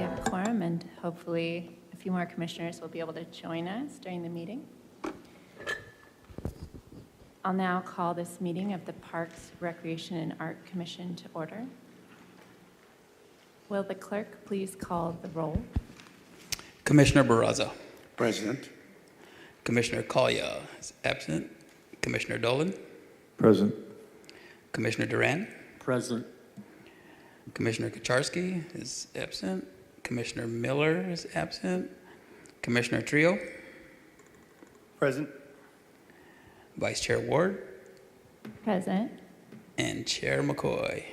have a quorum, and hopefully a few more commissioners will be able to join us during the meeting. I'll now call this meeting of the Parks, Recreation, and Art Commission to order. Will the clerk please call the roll? Commissioner Barraza. Present. Commissioner Collier is absent. Commissioner Dolan. Present. Commissioner Duran. Present. Commissioner Kucharski is absent. Commissioner Miller is absent. Commissioner Trio. Present. Vice Chair Ward. Present. And Chair McCoy.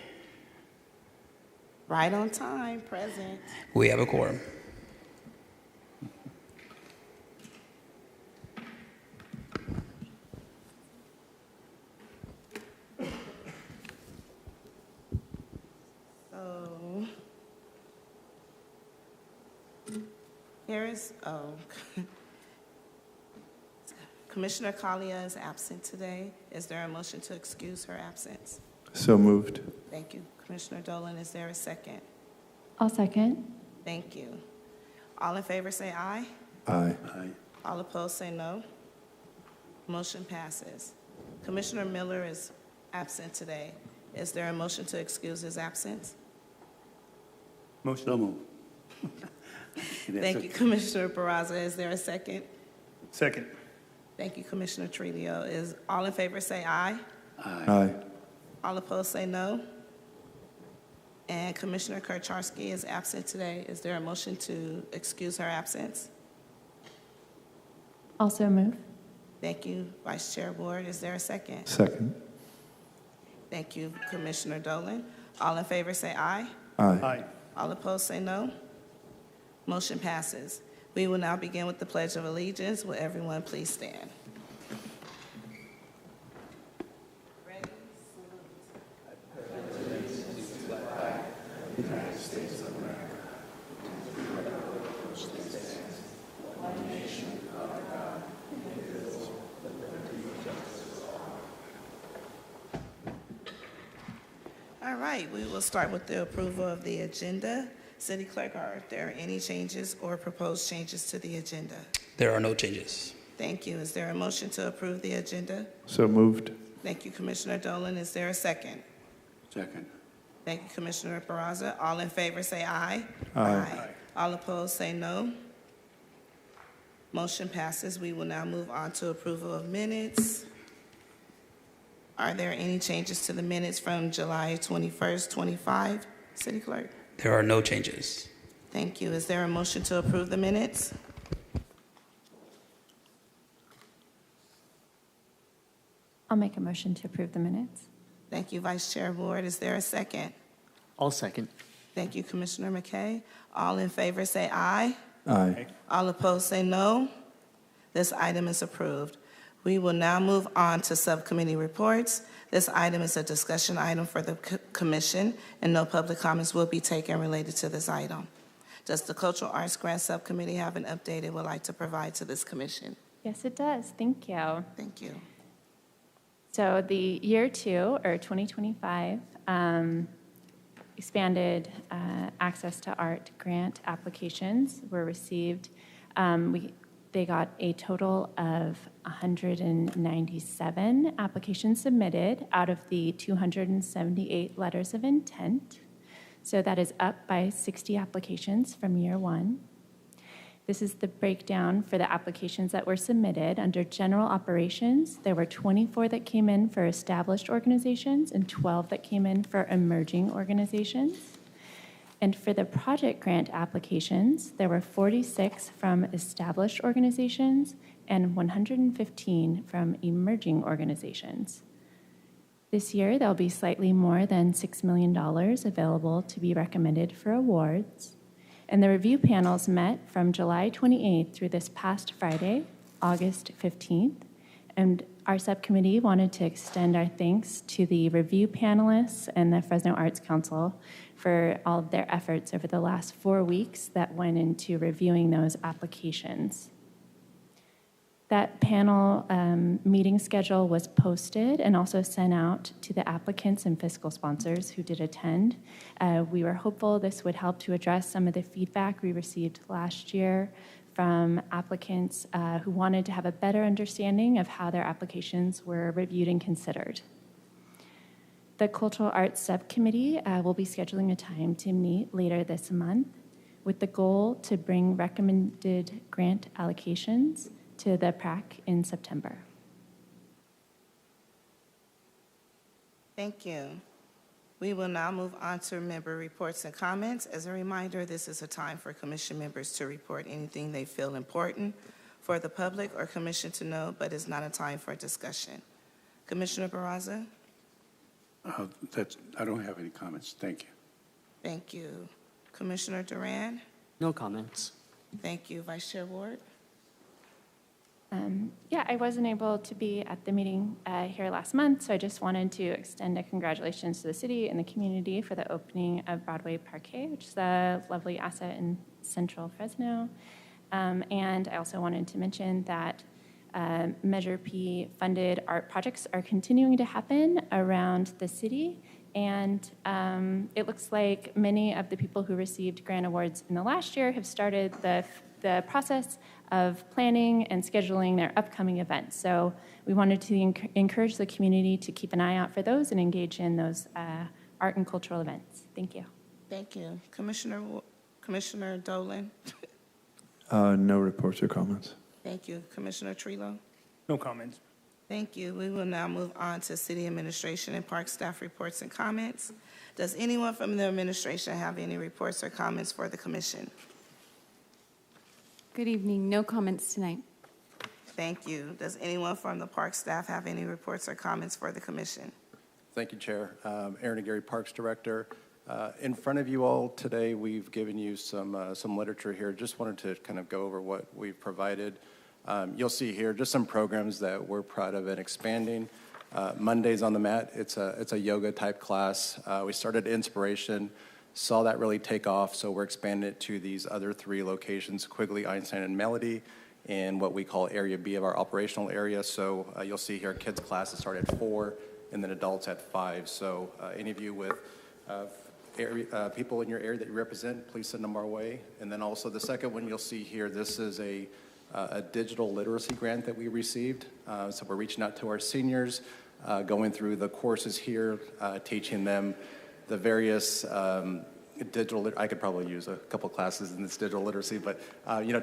Right on time, present. We have a quorum. So, here is, Commissioner Collier is absent today. Is there a motion to excuse her absence? So moved. Thank you. Commissioner Dolan, is there a second? I'll second. Thank you. All in favor say aye. Aye. All opposed say no. Motion passes. Commissioner Miller is absent today. Is there a motion to excuse his absence? Motion. So moved. Thank you, Commissioner Barraza. Is there a second? Second. Thank you, Commissioner Trillo. Is all in favor say aye. Aye. All opposed say no. And Commissioner Kucharski is absent today. Is there a motion to excuse her absence? Also move. Thank you, Vice Chair Ward. Is there a second? Second. Thank you, Commissioner Dolan. All in favor say aye. Aye. All opposed say no. Motion passes. We will now begin with the Pledge of Allegiance. Will everyone please stand? All right, we will start with the approval of the agenda. City Clerk, are there any changes or proposed changes to the agenda? There are no changes. Thank you. Is there a motion to approve the agenda? So moved. Thank you, Commissioner Dolan. Is there a second? Second. Thank you, Commissioner Barraza. All in favor say aye. Aye. All opposed say no. Motion passes. We will now move on to approval of minutes. Are there any changes to the minutes from July 21st, 25? City Clerk? There are no changes. Thank you. Is there a motion to approve the minutes? I'll make a motion to approve the minutes. Thank you, Vice Chair Ward. Is there a second? I'll second. Thank you, Commissioner McKay. All in favor say aye. Aye. All opposed say no. This item is approved. We will now move on to subcommittee reports. This item is a discussion item for the commission, and no public comments will be taken related to this item. Does the Cultural Arts Grant Subcommittee have an update it would like to provide to this commission? Yes, it does. Thank you. Thank you. So the year 2, or 2025, expanded access to art grant applications were received. They got a total of 197 applications submitted out of the 278 letters of intent. So that is up by 60 applications from year 1. This is the breakdown for the applications that were submitted. Under general operations, there were 24 that came in for established organizations and 12 that came in for emerging organizations. And for the project grant applications, there were 46 from established organizations and 115 from emerging organizations. This year, there'll be slightly more than $6 million available to be recommended for awards. And the review panels met from July 28th through this past Friday, August 15th. And our subcommittee wanted to extend our thanks to the review panelists and the Fresno Arts Council for all of their efforts over the last 4 weeks that went into reviewing those applications. That panel meeting schedule was posted and also sent out to the applicants and fiscal sponsors who did attend. We were hopeful this would help to address some of the feedback we received last year from applicants who wanted to have a better understanding of how their applications were reviewed and considered. The Cultural Arts Subcommittee will be scheduling a time to meet later this month with the goal to bring recommended grant allocations to the PRAC in September. Thank you. We will now move on to member reports and comments. As a reminder, this is a time for commission members to report anything they feel important for the public or commission to know, but it's not a time for discussion. Commissioner Barraza? I don't have any comments. Thank you. Thank you. Commissioner Duran? No comments. Thank you. Vice Chair Ward? Yeah, I wasn't able to be at the meeting here last month, so I just wanted to extend a congratulations to the city and the community for the opening of Broadway Parquet, which is a lovely asset in central Fresno. And I also wanted to mention that Measure P funded art projects are continuing to happen around the city. And it looks like many of the people who received grant awards in the last year have started the process of planning and scheduling their upcoming events. So we wanted to encourage the community to keep an eye out for those and engage in those art and cultural events. Thank you. Thank you. Commissioner Dolan? No reports or comments. Thank you. Commissioner Trelo? No comments. Thank you. We will now move on to city administration and park staff reports and comments. Does anyone from the administration have any reports or comments for the commission? Good evening. No comments tonight. Thank you. Does anyone from the park staff have any reports or comments for the commission? Thank you, Chair. Aaron Aguirre, Parks Director. In front of you all today, we've given you some literature here. Just wanted to kind of go over what we've provided. You'll see here just some programs that we're proud of and expanding. Mondays on the Mat, it's a yoga type class. We started Inspiration, saw that really take off, so we're expanding it to these other 3 locations, Quigley, Einstein, and Melody, in what we call Area B of our operational area. So you'll see here kids classes start at 4 and then adults at 5. So any of you with people in your area that you represent, please send them our way. And then also the second one you'll see here, this is a digital literacy grant that we received. So we're reaching out to our seniors, going through the courses here, teaching them the various I could probably use a couple classes in this digital literacy, but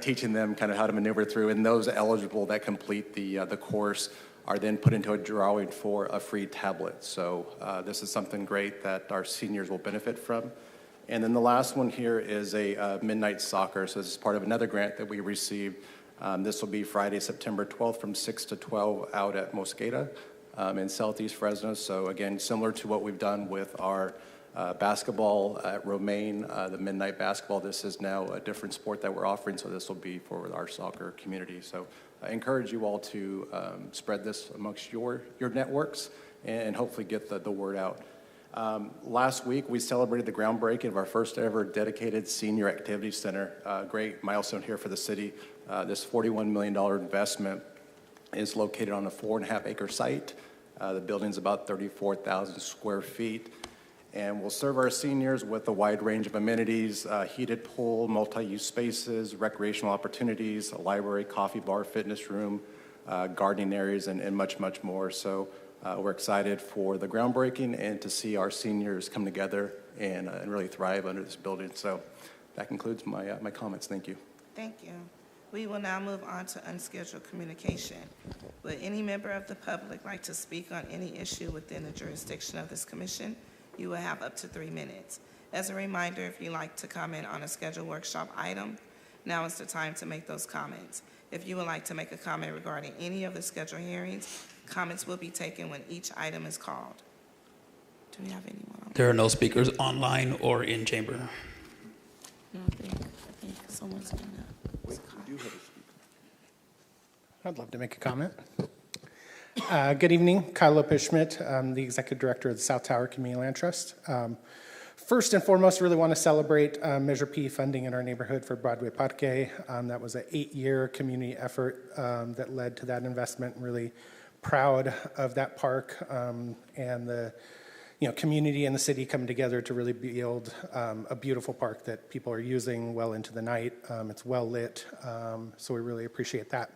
teaching them kind of how to maneuver through, and those eligible that complete the course are then put into a drawing for a free tablet. So this is something great that our seniors will benefit from. And then the last one here is a midnight soccer. So this is part of another grant that we received. This will be Friday, September 12th from 6 to 12 out at Mosqueda in Southeast Fresno. So again, similar to what we've done with our basketball at Romaine, the midnight basketball, this is now a different sport that we're offering, so this will be for our soccer community. So I encourage you all to spread this amongst your networks and hopefully get the word out. Last week, we celebrated the groundbreaking of our first ever dedicated senior activity center. Great milestone here for the city. This $41 million investment is located on a 4.5-acre site. The building's about 34,000 square feet. And we'll serve our seniors with a wide range of amenities, heated pool, multi-use spaces, recreational opportunities, a library, coffee bar, fitness room, gardening areas, and much, much more. So we're excited for the groundbreaking and to see our seniors come together and really thrive under this building. So that concludes my comments. Thank you. Thank you. We will now move on to unscheduled communication. Would any member of the public like to speak on any issue within the jurisdiction of this commission? You will have up to 3 minutes. As a reminder, if you'd like to comment on a scheduled workshop item, now is the time to make those comments. If you would like to make a comment regarding any of the scheduled hearings, comments will be taken when each item is called. Do we have anyone? There are no speakers online or in chamber. No, I think someone's going to. I'd love to make a comment. Good evening, Kyle Lopez-Schmidt. I'm the Executive Director of the South Tower Community Land Trust. First and foremost, really want to celebrate Measure P funding in our neighborhood for Broadway Parque. That was an 8-year community effort that led to that investment. Really proud of that park and the community and the city coming together to really build a beautiful park that people are using well into the night. It's well lit, so we really appreciate that.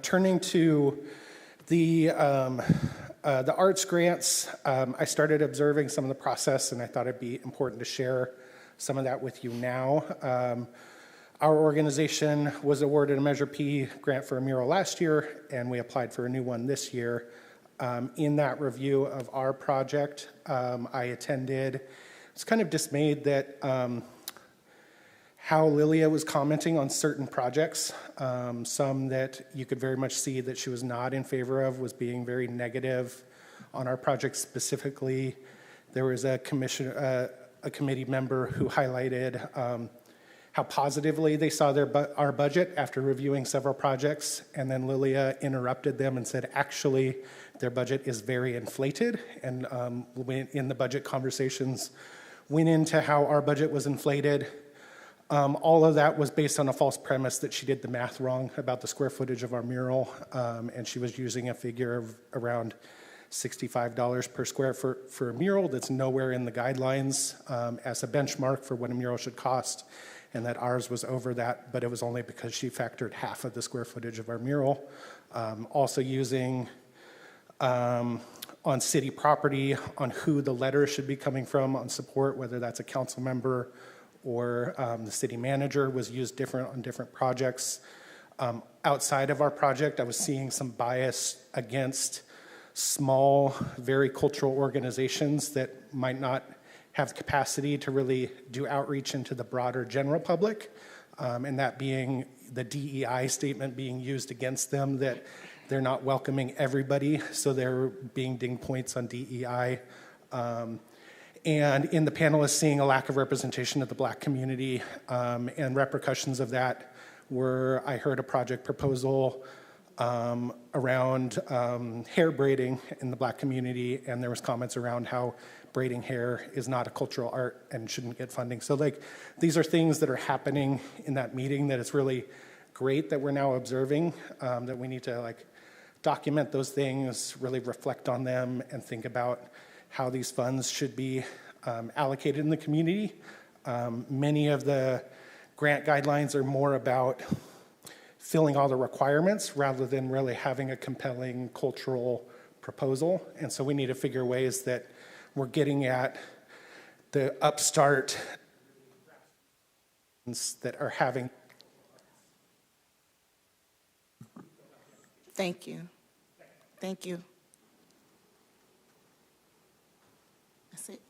Turning to the arts grants, I started observing some of the process, and I thought it'd be important to share some of that with you now. Our organization was awarded a Measure P grant for a mural last year, and we applied for a new one this year. In that review of our project, I attended. I was kind of dismayed that how Lilia was commenting on certain projects, some that you could very much see that she was not in favor of, was being very negative on our project specifically. There was a committee member who highlighted how positively they saw our budget after reviewing several projects, and then Lilia interrupted them and said, actually, their budget is very inflated, and in the budget conversations went into how our budget was inflated. All of that was based on a false premise that she did the math wrong about the square footage of our mural, and she was using a figure of around $65 per square for a mural that's nowhere in the guidelines as a benchmark for what a mural should cost, and that ours was over that, but it was only because she factored half of the square footage of our mural. Also using on city property, on who the letter should be coming from on support, whether that's a council member or the city manager, was used different on different projects. Outside of our project, I was seeing some bias against small, very cultural organizations that might not have capacity to really do outreach into the broader general public, and that being the DEI statement being used against them, that they're not welcoming everybody, so they're being dinged points on DEI. And in the panelists, seeing a lack of representation of the Black community, and repercussions of that were, I heard a project proposal around hair braiding in the Black community, and there was comments around how braiding hair is not a cultural art and shouldn't get funding. So these are things that are happening in that meeting that it's really great that we're now observing, that we need to document those things, really reflect on them, and think about how these funds should be allocated in the community. Many of the grant guidelines are more about filling all the requirements rather than really having a compelling cultural proposal. And so we need to figure ways that we're getting at the upstart that are having. Thank you. Thank you. That's it.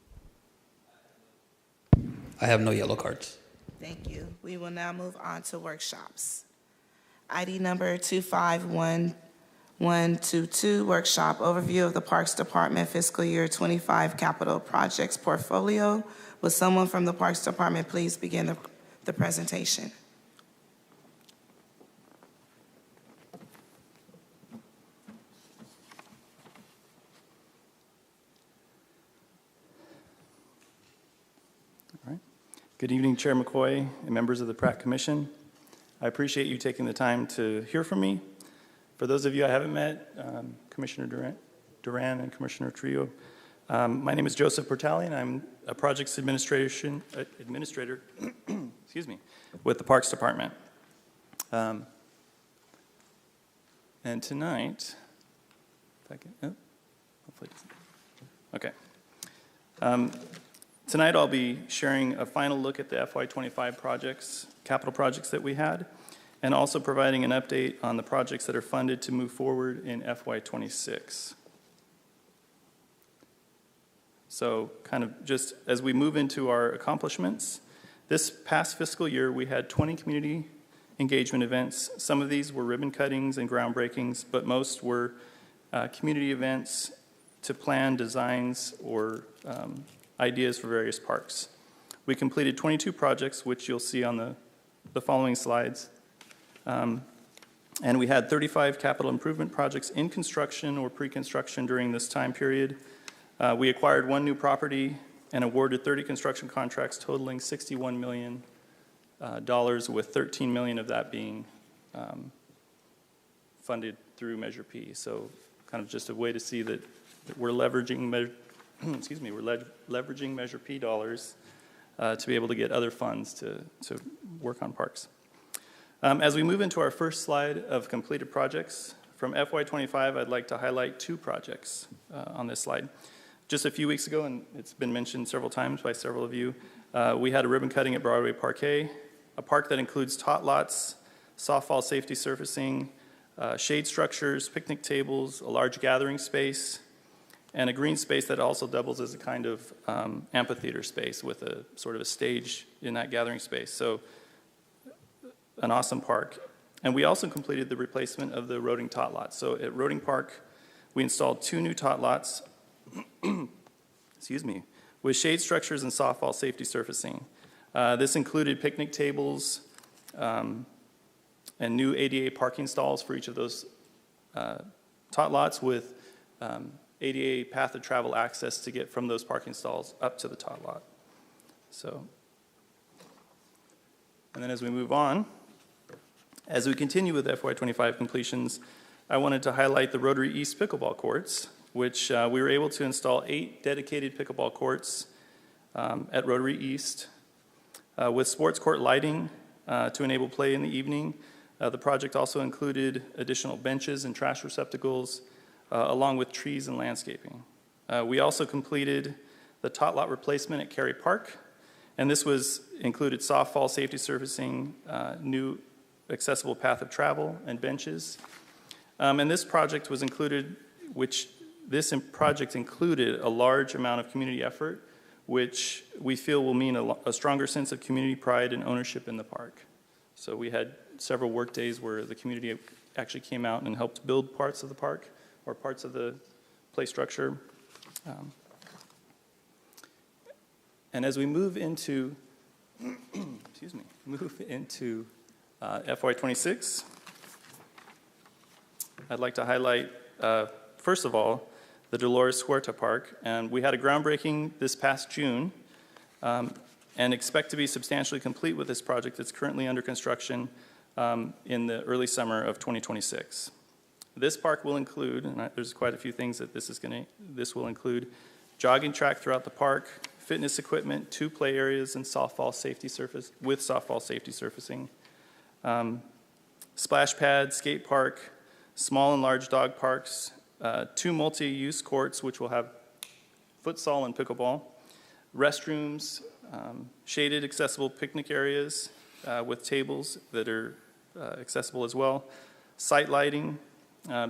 I have no yellow cards. Thank you. We will now move on to workshops. ID number 251122, workshop overview of the Parks Department fiscal year 25 capital projects portfolio. Will someone from the Parks Department please begin the presentation? All right. Good evening, Chair McCoy and members of the Pratt Commission. I appreciate you taking the time to hear from me. For those of you I haven't met, Commissioner Duran and Commissioner Trio, my name is Joseph Bertali, and I'm a projects administrator excuse me, with the Parks Department. And tonight, if I can, hopefully it doesn't. Okay. Tonight I'll be sharing a final look at the FY25 projects, capital projects that we had, and also providing an update on the projects that are funded to move forward in FY26. So kind of just as we move into our accomplishments, this past fiscal year we had 20 community engagement events. Some of these were ribbon cuttings and groundbreakings, but most were community events to plan designs or ideas for various parks. We completed 22 projects, which you'll see on the following slides. And we had 35 capital improvement projects in construction or pre-construction during this time period. We acquired one new property and awarded 30 construction contracts totaling $61 million, with $13 million of that being funded through Measure P. So kind of just a way to see that we're leveraging, leveraging Measure P dollars to be able to get other funds to work on parks. As we move into our first slide of completed projects, from FY25, I'd like to highlight 2 projects on this slide. Just a few weeks ago, and it's been mentioned several times by several of you, we had a ribbon cutting at Broadway Parquet, a park that includes tot lots, softball safety surfacing, shade structures, picnic tables, a large gathering space, and a green space that also doubles as a kind of amphitheater space with a sort of a stage in that gathering space. So an awesome park. And we also completed the replacement of the Roding tot lots. So at Roding Park, we installed 2 new tot lots, with shade structures and softball safety surfacing. This included picnic tables and new ADA parking stalls for each of those tot lots with ADA path of travel access to get from those parking stalls up to the tot lot. So, and then as we move on, as we continue with FY25 completions, I wanted to highlight the Rotary East pickleball courts, which we were able to install 8 dedicated pickleball courts at Rotary East with sports court lighting to enable play in the evening. The project also included additional benches and trash receptacles, along with trees and landscaping. We also completed the tot lot replacement at Cary Park, and this included softball safety surfacing, new accessible path of travel, and benches. And this project was included, project included a large amount of community effort, which we feel will mean a stronger sense of community pride and ownership in the park. So we had several work days where the community actually came out and helped build parts of the park or parts of the play structure. And as we move into, FY26, I'd like to highlight, first of all, the Dolores Huerta Park. And we had a groundbreaking this past June and expect to be substantially complete with this project that's currently under construction in the early summer of 2026. This park will include, and there's quite a few things that this will include, jogging track throughout the park, fitness equipment, 2 play areas, and softball safety surfacing, splash pad, skate park, small and large dog parks, 2 multi-use courts, which will have futsal and pickleball, restrooms, shaded accessible picnic areas with tables that are accessible as well, site lighting.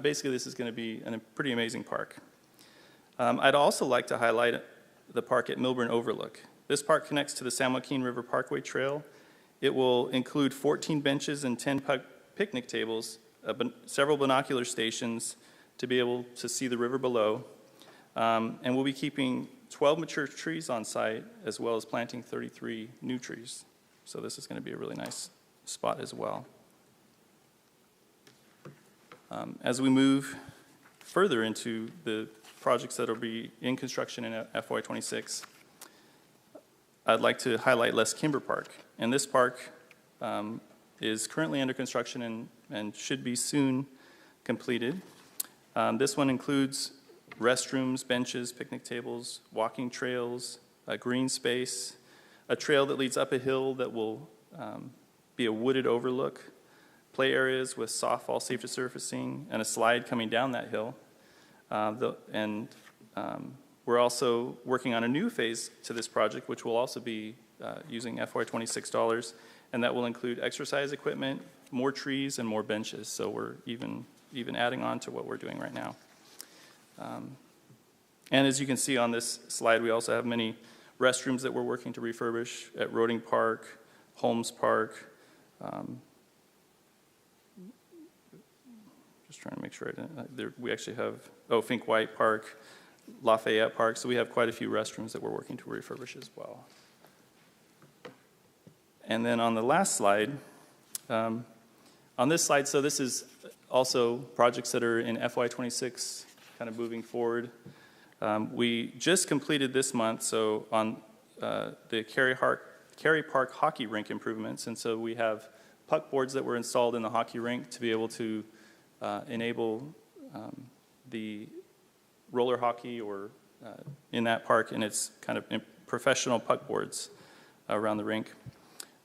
Basically, this is going to be a pretty amazing park. I'd also like to highlight the park at Milburn Overlook. This park connects to the San Joaquin River Parkway Trail. It will include 14 benches and 10 picnic tables, several binocular stations to be able to see the river below. And we'll be keeping 12 mature trees on site, as well as planting 33 new trees. So this is going to be a really nice spot as well. As we move further into the projects that will be in construction in FY26, I'd like to highlight Les Kimber Park. And this park is currently under construction and should be soon completed. This one includes restrooms, benches, picnic tables, walking trails, a green space, a trail that leads up a hill that will be a wooded overlook, play areas with softball safety surfacing, and a slide coming down that hill. We're also working on a new phase to this project, which will also be using FY26 dollars, and that will include exercise equipment, more trees, and more benches. So we're even adding on to what we're doing right now. And as you can see on this slide, we also have many restrooms that we're working to refurbish at Roding Park, Holmes Park. Just trying to make sure we actually have, Fink White Park, Lafayette Park. So we have quite a few restrooms that we're working to refurbish as well. And then on the last slide, on this slide, so this is also projects that are in FY26, kind of moving forward. We just completed this month, so on the Cary Park hockey rink improvements, and so we have puck boards that were installed in the hockey rink to be able to enable the roller hockey or in that park, and it's kind of professional puck boards around the rink.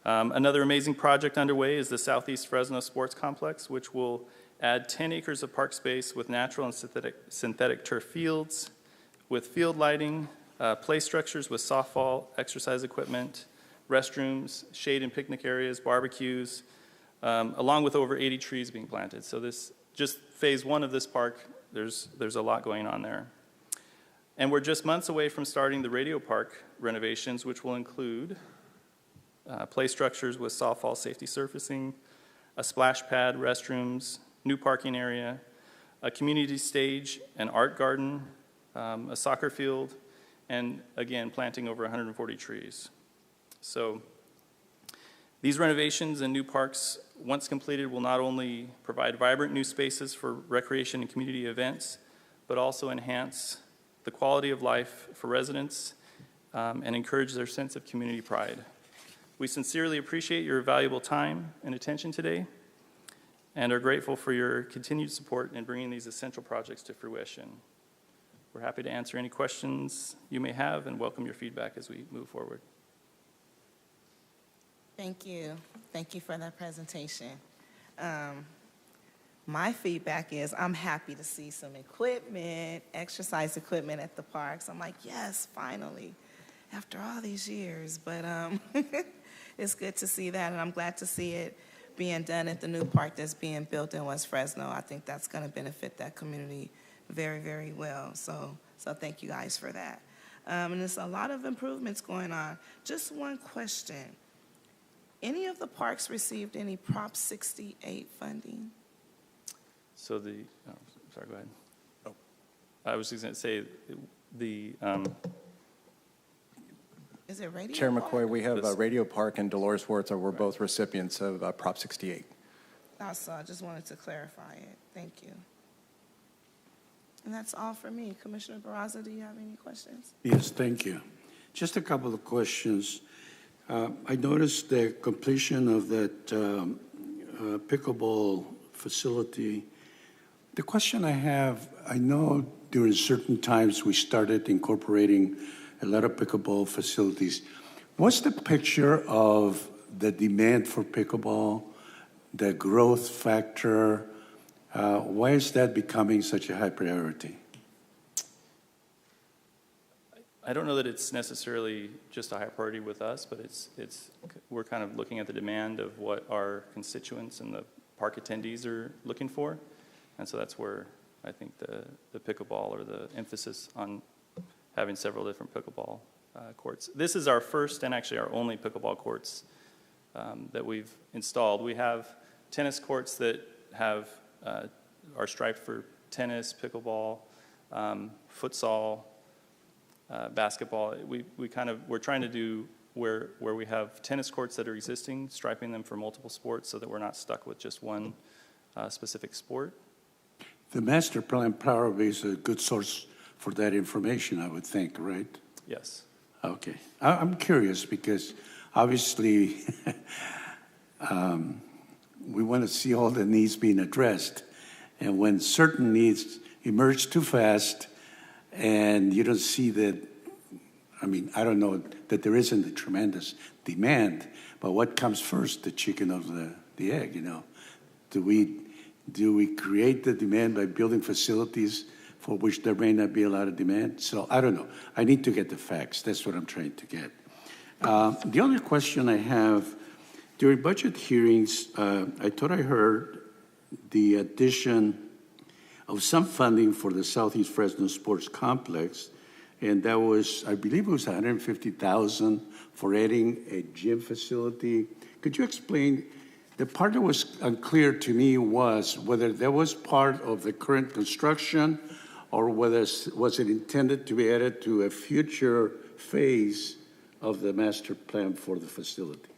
Another amazing project underway is the Southeast Fresno Sports Complex, which will add 10 acres of park space with natural and synthetic turf fields, with field lighting, play structures with softball, exercise equipment, restrooms, shade and picnic areas, barbecues, along with over 80 trees being planted. So this, just phase one of this park, there's a lot going on there. And we're just months away from starting the radio park renovations, which will include play structures with softball safety surfacing, a splash pad, restrooms, new parking area, a community stage, an art garden, a soccer field, and again, planting over 140 trees. So these renovations and new parks, once completed, will not only provide vibrant new spaces for recreation and community events, but also enhance the quality of life for residents and encourage their sense of community pride. We sincerely appreciate your valuable time and attention today and are grateful for your continued support in bringing these essential projects to fruition. We're happy to answer any questions you may have and welcome your feedback as we move forward. Thank you. Thank you for that presentation. My feedback is I'm happy to see some equipment, exercise equipment at the parks. I'm like, yes, finally, after all these years. But it's good to see that, and I'm glad to see it being done at the new park that's being built in West Fresno. I think that's going to benefit that community very, very well. So thank you guys for that. And there's a lot of improvements going on. Just one question. Any of the parks received any Prop 68 funding? So sorry, go ahead. Oh. I was just going to say the Is it Radio Chair Park? McCoy, we have Radio Park and Dolores Huerta were both recipients of Prop 68. Also, I just wanted to clarify it. Thank you. And that's all for me. Commissioner Barraza, do you have any questions? Yes, thank you. Just a couple of questions. I noticed the completion of that pickleball facility. The question I have, I know during certain times we started incorporating a lot of pickleball facilities. What's the picture of the demand for pickleball, the growth factor? Why is that becoming such a high priority? I don't know that it's necessarily just a high priority with us, but we're kind of looking at the demand of what our constituents and the park attendees are looking for. And so that's where I think the pickleball or the emphasis on having several different pickleball courts. This is our first and actually our only pickleball courts that we've installed. We have tennis courts that are striped for tennis, pickleball, futsal, basketball. We're trying to do where we have tennis courts that are existing, striping them for multiple sports so that we're not stuck with just one specific sport. The master plan probably is a good source for that information, I would think, right? Yes. Okay. I'm curious because obviously we want to see all the needs being addressed. And when certain needs emerge too fast and you don't see that, I mean, I don't know that there isn't a tremendous demand, but what comes first, the chicken or the egg, you know? Do we create the demand by building facilities for which there may not be a lot of demand? So I don't know. I need to get the facts. That's what I'm trying to get. The other question I have, during budget hearings, I thought I heard the addition of some funding for the Southeast Fresno Sports Complex, and that was, I believe it was $150,000 for adding a gym facility. Could you explain? The part that was unclear to me was whether that was part of the current construction or whether was it intended to be added to a future phase of the master plan for the facility.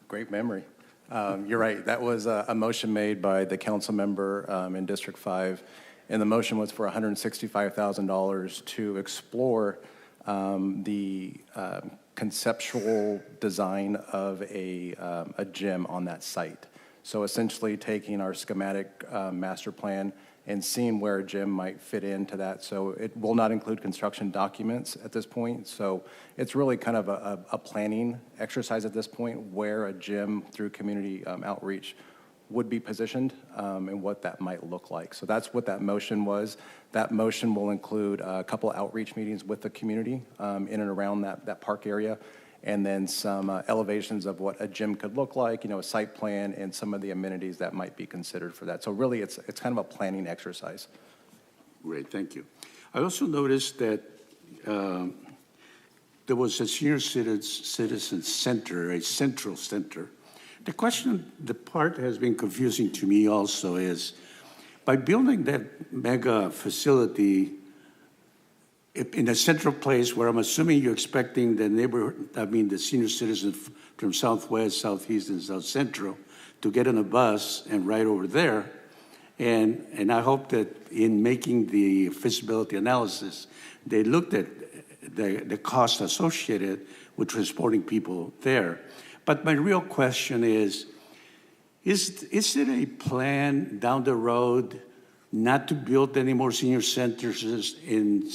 Great memory. You're right. That was a motion made by the council member in District 5, And the motion was for $165,000 to explore the conceptual design of a gym on that site. So essentially taking our schematic master plan and seeing where a gym might fit into that. So it will not include construction documents at this point. So it's really kind of a planning exercise at this point where a gym through community outreach would be positioned and what that might look like. So that's what that motion was. That motion will include a couple outreach meetings with the community in and around that park area, and then some elevations of what a gym could look like, a site plan, and some of the amenities that might be considered for that. So really, it's kind of a planning exercise. Great, thank you. I also noticed that there was a senior citizen center, a central center. The part has been confusing to me also is, by building that mega facility in a central place where I'm assuming you're expecting the senior citizens from Southwest, Southeast, and South Central to get on a bus and ride over there. And I hope that in making the feasibility analysis, they looked at the cost associated with transporting people there. But my real question is it a plan down the road not to build any more senior centers in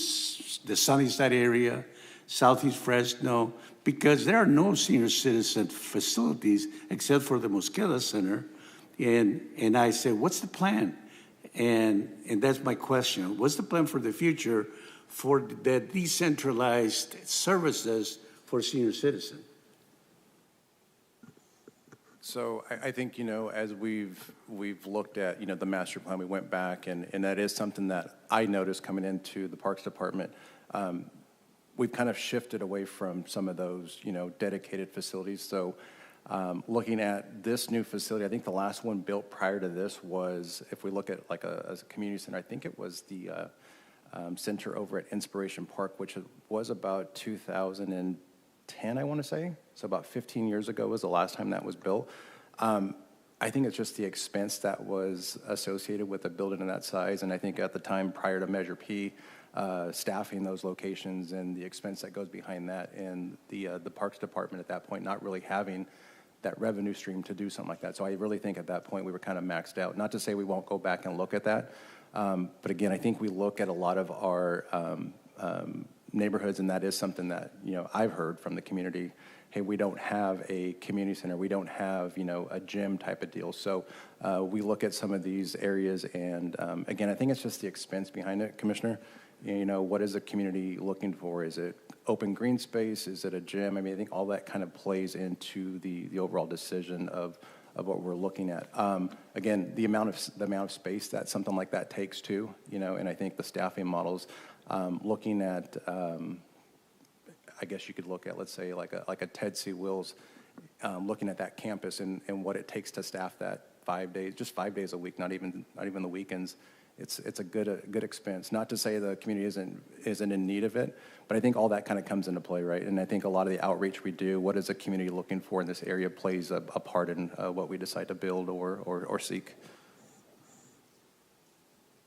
the Sunnyside area, Southeast Fresno, because there are no senior citizen facilities except for the Mosqueda Center. And I said, what's the plan? And that's my question. What's the plan for the future for the decentralized services for senior citizens? So I think, as we've looked at, the master plan, we went back, and that is something that I noticed coming into the Parks Department. We've kind of shifted away from some of those, dedicated facilities. So looking at this new facility, I think the last one built prior to this was, if we look at as a community center, I think it was the center over at Inspiration Park, which was about 2010, I want to say. So about 15 years ago was the last time that was built. I think it's just the expense that was associated with a building of that size. And I think at the time prior to Measure P, staffing those locations and the expense that goes behind that, and the Parks Department at that point not really having that revenue stream to do something like that. So I really think at that point we were kind of maxed out. Not to say we won't go back and look at that, but again, I think we look at a lot of our neighborhoods, and that is something that I've heard from the community. Hey, we don't have a community center. We don't have a gym type of deal. So we look at some of these areas, and again, I think it's just the expense behind it, Commissioner. What is the community looking for? Is it open green space? Is it a gym? I mean, I think all that kind of plays into the overall decision of what we're looking at. Again, the amount of space that something like that takes too, and I think the staffing models, looking at, I guess you could look at, let's say, like a Ted C. Wills, looking at that campus and what it takes to staff that 5 days, just 5 days a week, not even the weekends. It's a good expense. Not to say the community isn't in need of it, but I think all that kind of comes into play, right? And I think a lot of the outreach we do, what is the community looking for in this area, plays a part in what we decide to build or seek.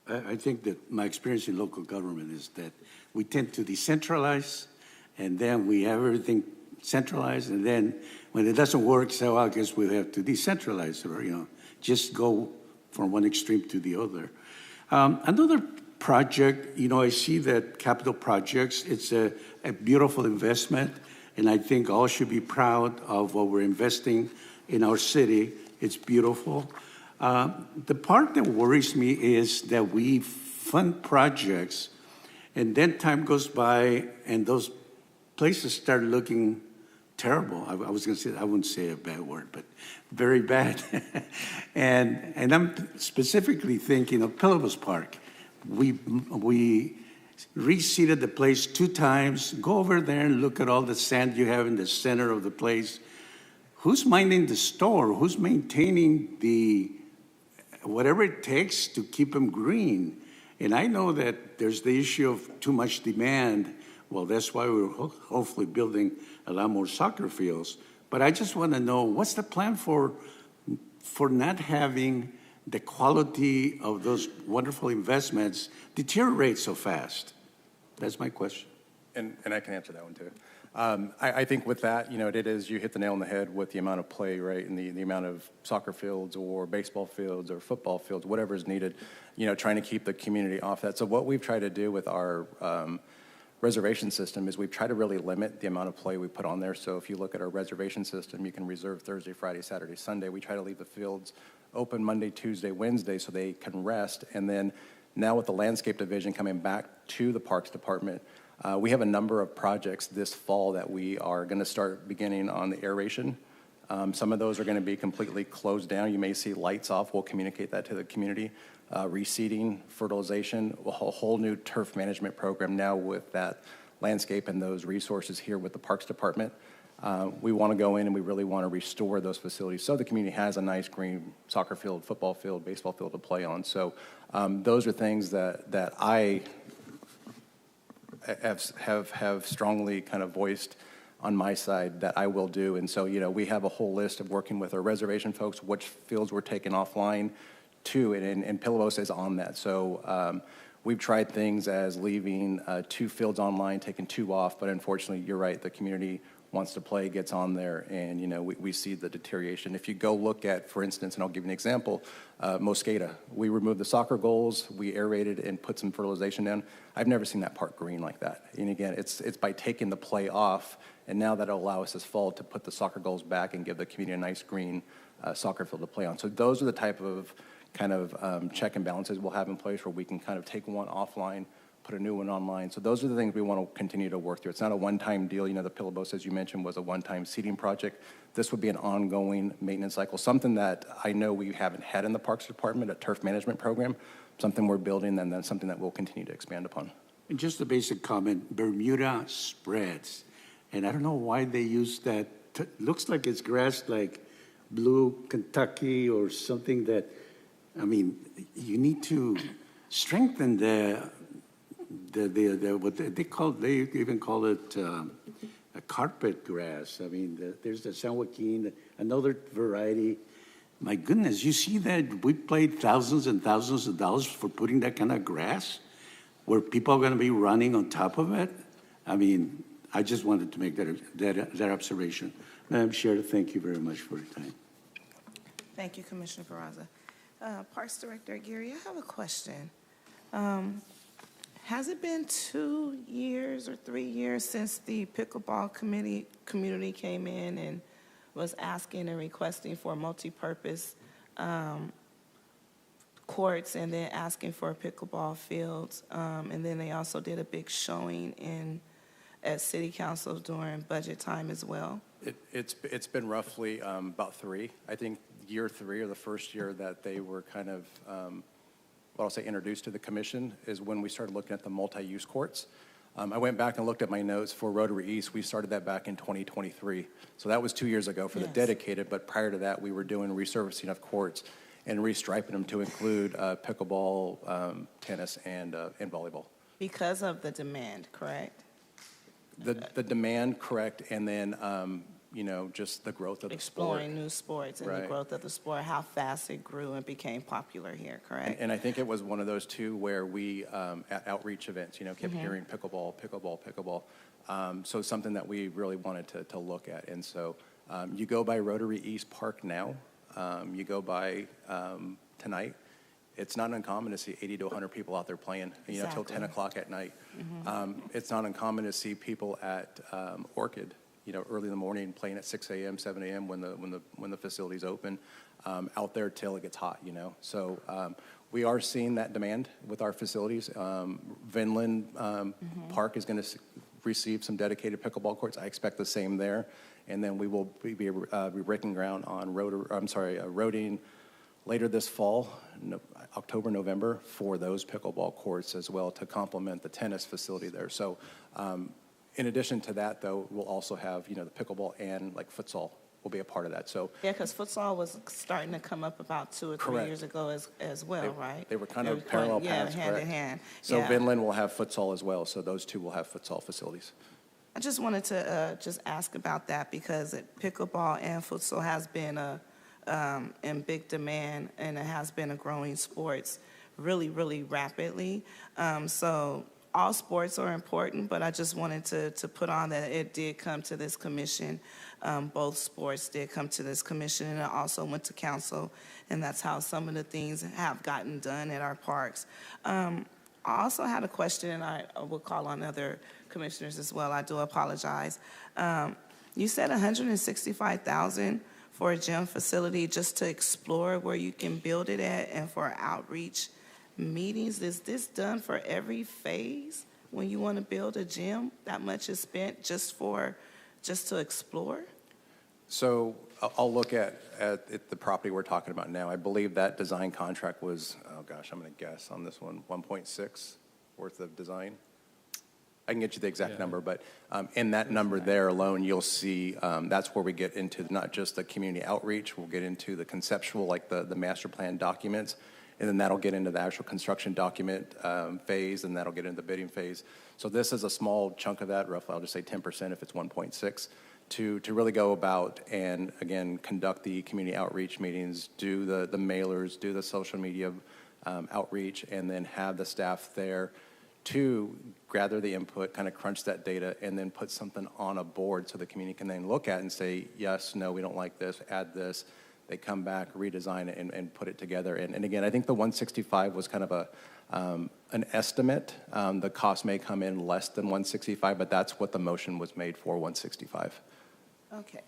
I think that my experience in local government is that we tend to decentralize, and then we have everything centralized, and then when it doesn't work, so I guess we have to decentralize, or just go from one extreme to the other. Another project, I see that capital projects, it's a beautiful investment, and I think all should be proud of what we're investing in our city. It's beautiful. The part that worries me is that we fund projects, and then time goes by, and those places start looking terrible. I was going to say, I wouldn't say a bad word, but very bad. and I'm specifically thinking of Pillow's Park. We reseeded the place 2 times. Go over there and look at all the sand you have in the center of the place. Who's minding the store? Who's maintaining whatever it takes to keep them green? And I know that there's the issue of too much demand. Well, that's why we're hopefully building a lot more soccer fields. But I just want to know, what's the plan for not having the quality of those wonderful investments deteriorate so fast? That's my question. And I can answer that one too. I think with that, it is, you hit the nail on the head with the amount of play, right, and the amount of soccer fields or baseball fields or football fields, whatever is needed, trying to keep the community off that. So what we've tried to do with our reservation system is we've tried to really limit the amount of play we put on there. So if you look at our reservation system, you can reserve Thursday, Friday, Saturday, Sunday. We try to leave the fields open Monday, Tuesday, Wednesday so they can rest. And then now with the landscape division coming back to the Parks Department, we have a number of projects this fall that we are going to start beginning on the aeration. Some of those are going to be completely closed down. You may see lights off. We'll communicate that to the community. Reseeding, fertilization, a whole new turf management program now with that landscape and those resources here with the Parks Department. We want to go in and we really want to restore those facilities so the community has a nice green soccer field, football field, baseball field to play on. So those are things that I have strongly kind of voiced on my side that I will do. And so, we have a whole list of working with our reservation folks, which fields we're taking offline to, and Pillows is on that. So we've tried things as leaving 2 fields online, taking 2 off, but unfortunately, you're right, the community wants to play, gets on there, and we see the deterioration. If you go look at, for instance, and I'll give you an example, Mosqueda, we removed the soccer goals, we aerated and put some fertilization down. I've never seen that park green like that. And again, it's by taking the play off, and now that'll allow us this fall to put the soccer goals back and give the community a nice green soccer field to play on. So those are the type of kind of check and balances we'll have in place where we can kind of take one offline, put a new one online. So those are the things we want to continue to work through. It's not a one-time deal. The Pillabos, as you mentioned, was a one-time seeding project. This would be an ongoing maintenance cycle, something that I know we haven't had in the Parks Department, a turf management program, something we're building, and then something that we'll continue to expand upon. And just a basic comment, Bermuda spreads. And I don't know why they use that. Looks like it's grass like blue Kentucky or something that, you need to strengthen what they even call it a carpet grass. There's the San Joaquin, another variety. My goodness, you see that we paid thousands and thousands of dollars for putting that kind of grass where people are going to be running on top of it. I just wanted to make that observation. Madam Chair, thank you very much for your time. Thank you, Commissioner Peraza. Parks Director Aguirre, I have a question. Has it been 2 years or 3 years since the pickleball community came in and was asking and requesting for multi-purpose courts and then asking for pickleball fields? And then they also did a big showing at City Council during budget time as well. It's been roughly about 3. I think year 3 or the first year that they were kind of introduced to the commission is when we started looking at the multi-use courts. I went back and looked at my notes for Rotary East. We started that back in 2023. So that was 2 years ago for the dedicated, but prior to that, we were doing resurfacing of courts and restriping them to include pickleball, tennis, and volleyball. Because of the demand, correct? The demand, correct, and then, just the growth of the sport. Exploring new sports and the growth of the sport, how fast it grew and became popular here, correct? And I think it was one of those two where we, at outreach events, kept hearing pickleball. So it's something that we really wanted to look at. And so you go by Rotary East Park now, you go by tonight, it's not uncommon to see 80 to 100 people out there playing, till 10 o'clock at night. It's not uncommon to see people at Orchid, early in the morning playing at 6 a.m., 7 a.m. when the facility's open, out there till it gets hot, So we are seeing that demand with our facilities. Vinland Park is going to receive some dedicated pickleball courts. I expect the same there. And then we will be breaking ground on roading later this fall, October, November, for those pickleball courts as well to complement the tennis facility there. So in addition to that, though, we'll also have, the pickleball and futsal will be a part of that. So yeah, because futsal was starting to come up about 2 or 3 years ago as well, right? They were kind of parallel paths, hand in hand. So Vinland will have futsal as well. So those two will have futsal facilities. I just wanted to just ask about that because pickleball and futsal has been a in big demand, and it has been a growing sports really, really rapidly. So all sports are important, but I just wanted to put on that it did come to this commission. Both sports did come to this commission, and it also went to council, and that's how some of the things have gotten done at our parks. I also had a question, and I will call on other commissioners as well. I do apologize. You said $165,000 for a gym facility just to explore where you can build it at and for outreach meetings. Is this done for every phase when you want to build a gym? That much is spent just to explore? So I'll look at the property we're talking about now. I believe that design contract was, oh gosh, I'm going to guess on this one, 1.6 worth of design. I can get you the exact number, but in that number there alone, you'll see that's where we get into not just the community outreach, we'll get into the conceptual, like the master plan documents, and then that'll get into the actual construction document phase, and that'll get into the bidding phase. So this is a small chunk of that, roughly, I'll just say 10% if it's 1.6, to really go about and, again, conduct the community outreach meetings, do the mailers, do the social media outreach, and then have the staff there to gather the input, kind of crunch that data, and then put something on a board so the community can then look at and say, yes, no, we don't like this, add this. They come back, redesign it, and put it together. And again, I think the 165 was kind of an estimate. The cost may come in less than 165, but that's what the motion was made for, 165. Okay,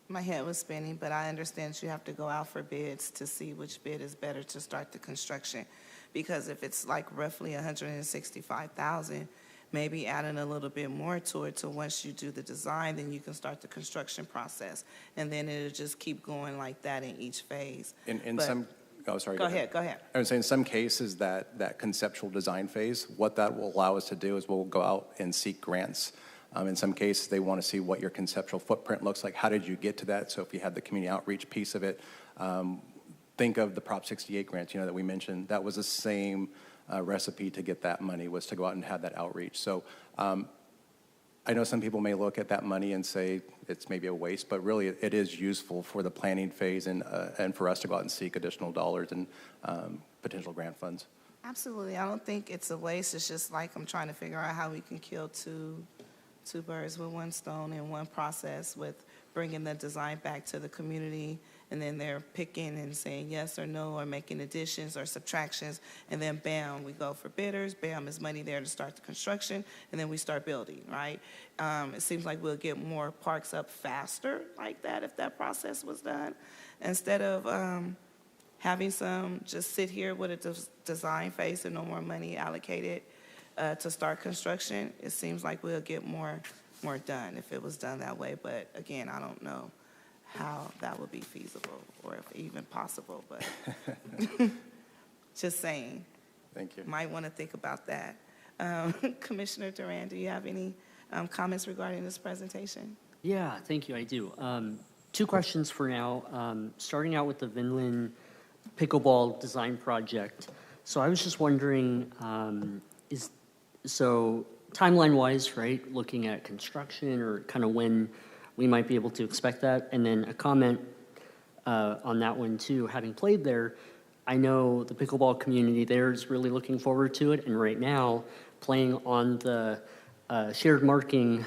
my head was spinning, but I understand you have to go out for bids to see which bid is better to start the construction. Because if it's like roughly 165,000, maybe adding a little bit more to it, to once you do the design, then you can start the construction process. And then it'll just keep going like that in each phase. Oh, sorry. Go ahead. I would say in some cases that conceptual design phase, what that will allow us to do is we'll go out and seek grants. In some cases, they want to see what your conceptual footprint looks like. How did you get to that? So if you had the community outreach piece of it, think of the Prop 68 grants, that we mentioned. That was the same recipe to get that money, was to go out and have that outreach. So I know some people may look at that money and say it's maybe a waste, but really it is useful for the planning phase and for us to go out and seek additional dollars and potential grant funds. Absolutely. I don't think it's a waste. It's just like I'm trying to figure out how we can kill two birds with one stone in one process, with bringing the design back to the community, and then they're picking and saying yes or no, or making additions or subtractions, and then bam, we go for bidders, bam, is money there to start the construction, and then we start building, right? It seems like we'll get more parks up faster like that if that process was done, instead of having some just sit here with a design phase and no more money allocated to start construction. It seems like we'll get more done if it was done that way, but again, I don't know how that would be feasible or if even possible, but just saying. Thank you. Might want to think about that. Commissioner Duran, do you have any comments regarding this presentation? Yeah, thank you, I do. Two questions for now. Starting out with the Vinland pickleball design project. So I was just wondering, timeline-wise, right, looking at construction or kind of when we might be able to expect that. And then a comment on that one too, having played there, I know the pickleball community there is really looking forward to it. And right now, playing on the shared marking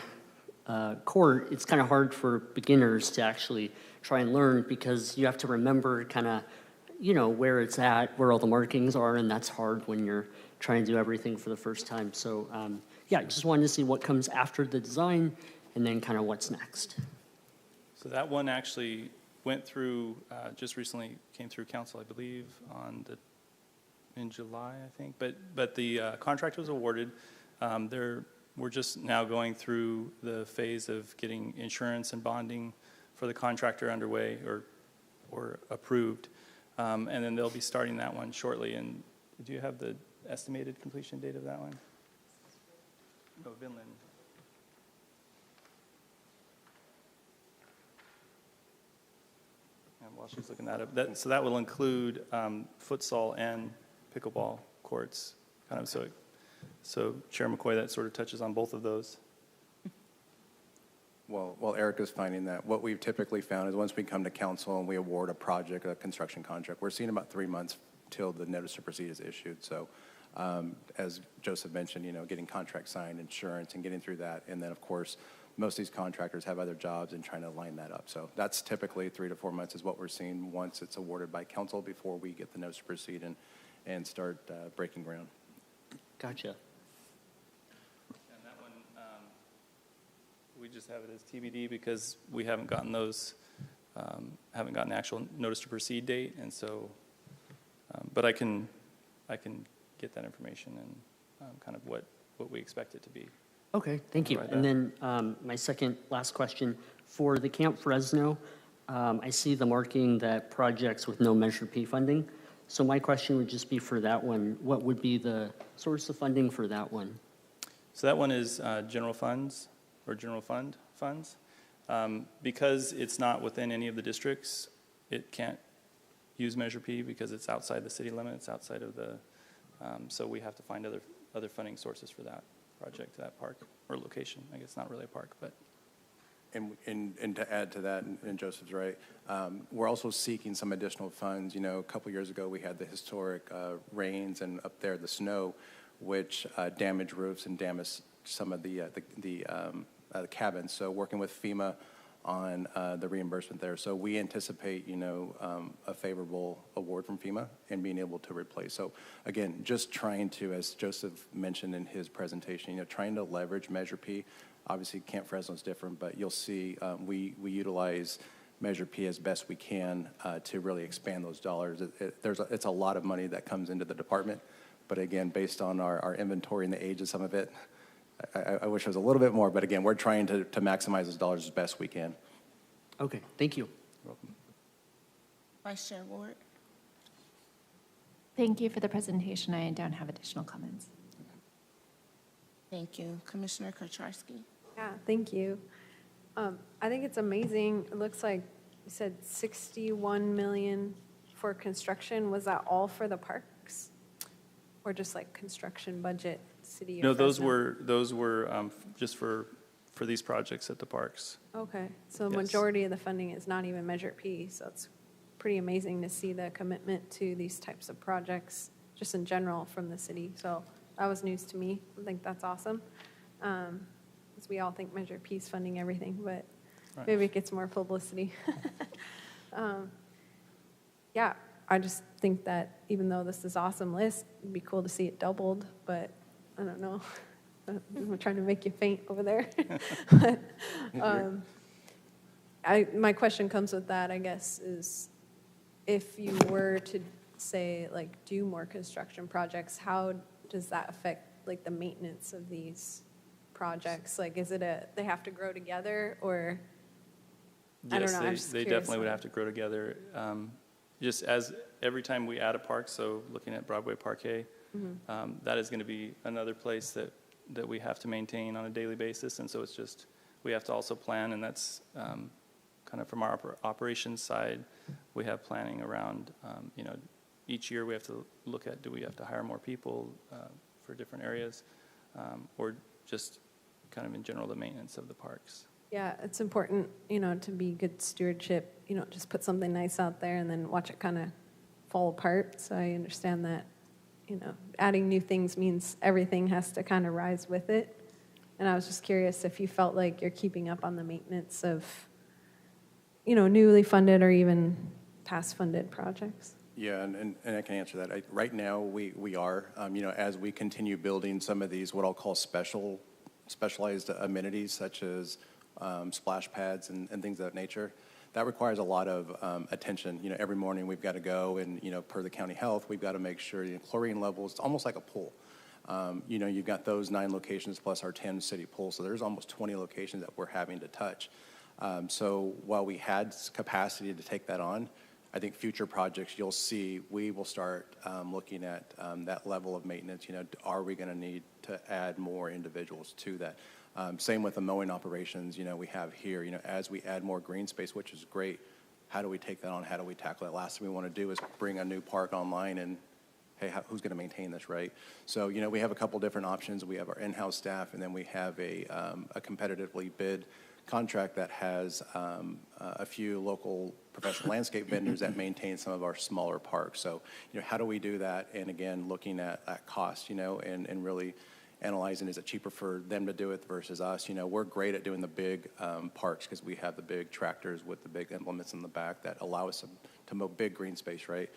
court, it's kind of hard for beginners to actually try and learn, because you have to remember kind of, where it's at, where all the markings are, and that's hard when you're trying to do everything for the first time. So yeah, just wanted to see what comes after the design and then kind of what's next. So that one actually went through, just recently came through council, I believe, in July, I think. But the contract was awarded. We're just now going through the phase of getting insurance and bonding for the contractor underway or approved. And then they'll be starting that one shortly. And do you have the estimated completion date of that one? No, Vinland. And while she's looking that up, so that will include futsal and pickleball courts, kind of. So Chair McCoy, that sort of touches on both of those. Well, Erica's finding that what we've typically found is once we come to council and we award a project, a construction contract, we're seeing about 3 months till the notice to proceed is issued. So as Joseph mentioned, getting contract signed, insurance, and getting through that. And then, of course, most of these contractors have other jobs and trying to line that up. So that's typically 3 to 4 months is what we're seeing once it's awarded by council before we get the notice to proceed and start breaking ground. Gotcha. And that one, we just have it as TBD because we haven't gotten those, haven't gotten the actual notice to proceed date. And so, but I can get that information and kind of what we expect it to be. Okay, thank you. Right And then my last question, for the Camp Fresno, I see the marking that projects with no Measure P funding. So my question would just be for that one, what would be the source of funding for that one? So that one is general funds or general fund funds. Because it's not within any of the districts, it can't use Measure P because it's outside the city limits, outside of the, so we have to find other funding sources for that project, that park or location. I guess not really a park, but. And to add to that, and Joseph's right, we're also seeking some additional funds. A couple years ago, we had the historic rains and up there the snow, which damaged roofs and damaged some of the cabins. So working with FEMA on the reimbursement there. So we anticipate, a favorable award from FEMA and being able to replace. So again, just trying to, as Joseph mentioned in his presentation, trying to leverage Measure P. Obviously, Camp Fresno is different, but you'll see we utilize Measure P as best we can to really expand those dollars. It's a lot of money that comes into the department, but again, based on our inventory and the age of some of it, I wish it was a little bit more, but again, we're trying to maximize those dollars as best we can. Okay, thank you. You're welcome. Vice Chair Ward. Thank you for the presentation. I don't have additional comments. Thank you. Commissioner Kucharski. Yeah, thank you. I think it's amazing. It looks like you said 61 million for construction. Was that all for the parks? Or just like construction budget, city of No, Fresno? those were just for these projects at the parks. Okay, so the Yes. majority of the funding is not even Measure P, so it's pretty amazing to see the commitment to these types of projects, just in general from the city. So that was news to me. I think that's awesome. Because we all think Measure P is funding everything, but Right. maybe it gets more publicity. Yeah, I just think that even though this is an awesome list, it'd be cool to see it doubled, but I don't know. I'm trying to make you faint over there. But my question comes with that, I guess, is if you were to say, like, do more construction projects, how does that affect, like, the maintenance of these projects? Like, is it they have to grow together, or, I don't know, I'm just They curious definitely would on- have to grow together. Just as every time we add a park, so looking at Broadway Parquet, that is going to be another place that we have to maintain on a daily basis. And so it's just, we have to also plan, and that's kind of from our operations side, we have planning around, each year we have to look at, do we have to hire more people for different areas, or just kind of in general the maintenance of the parks. Yeah, it's important, to be good stewardship, just put something nice out there and then watch it kind of fall apart. So I understand that, adding new things means everything has to kind of rise with it. And I was just curious if you felt like you're keeping up on the maintenance of, newly funded or even past funded projects. Yeah, and I can answer that. Right now, we are, as we continue building some of these, what I'll call specialized amenities, such as splash pads and things of that nature, that requires a lot of attention. Every morning we've got to go and, per the county health, we've got to make sure chlorine levels, it's almost like a pool. You've got those 9 locations plus our 10 city pools, so there's almost 20 locations that we're having to touch. So while we had capacity to take that on, I think future projects, you'll see, we will start looking at that level of maintenance. Are we going to need to add more individuals to that? Same with the mowing operations, we have here, as we add more green space, which is great, how do we take that on? How do we tackle it? Last thing we want to do is bring a new park online and, hey, who's going to maintain this, right? So, we have a couple different options. We have our in-house staff, and then we have a competitively bid contract that has a few local professional landscape vendors that maintain some of our smaller parks. So, how do we do that? And again, looking at cost, and really analyzing, is it cheaper for them to do it versus us? We're great at doing the big parks because we have the big tractors with the big implements in the back that allow us to mow big green space, right?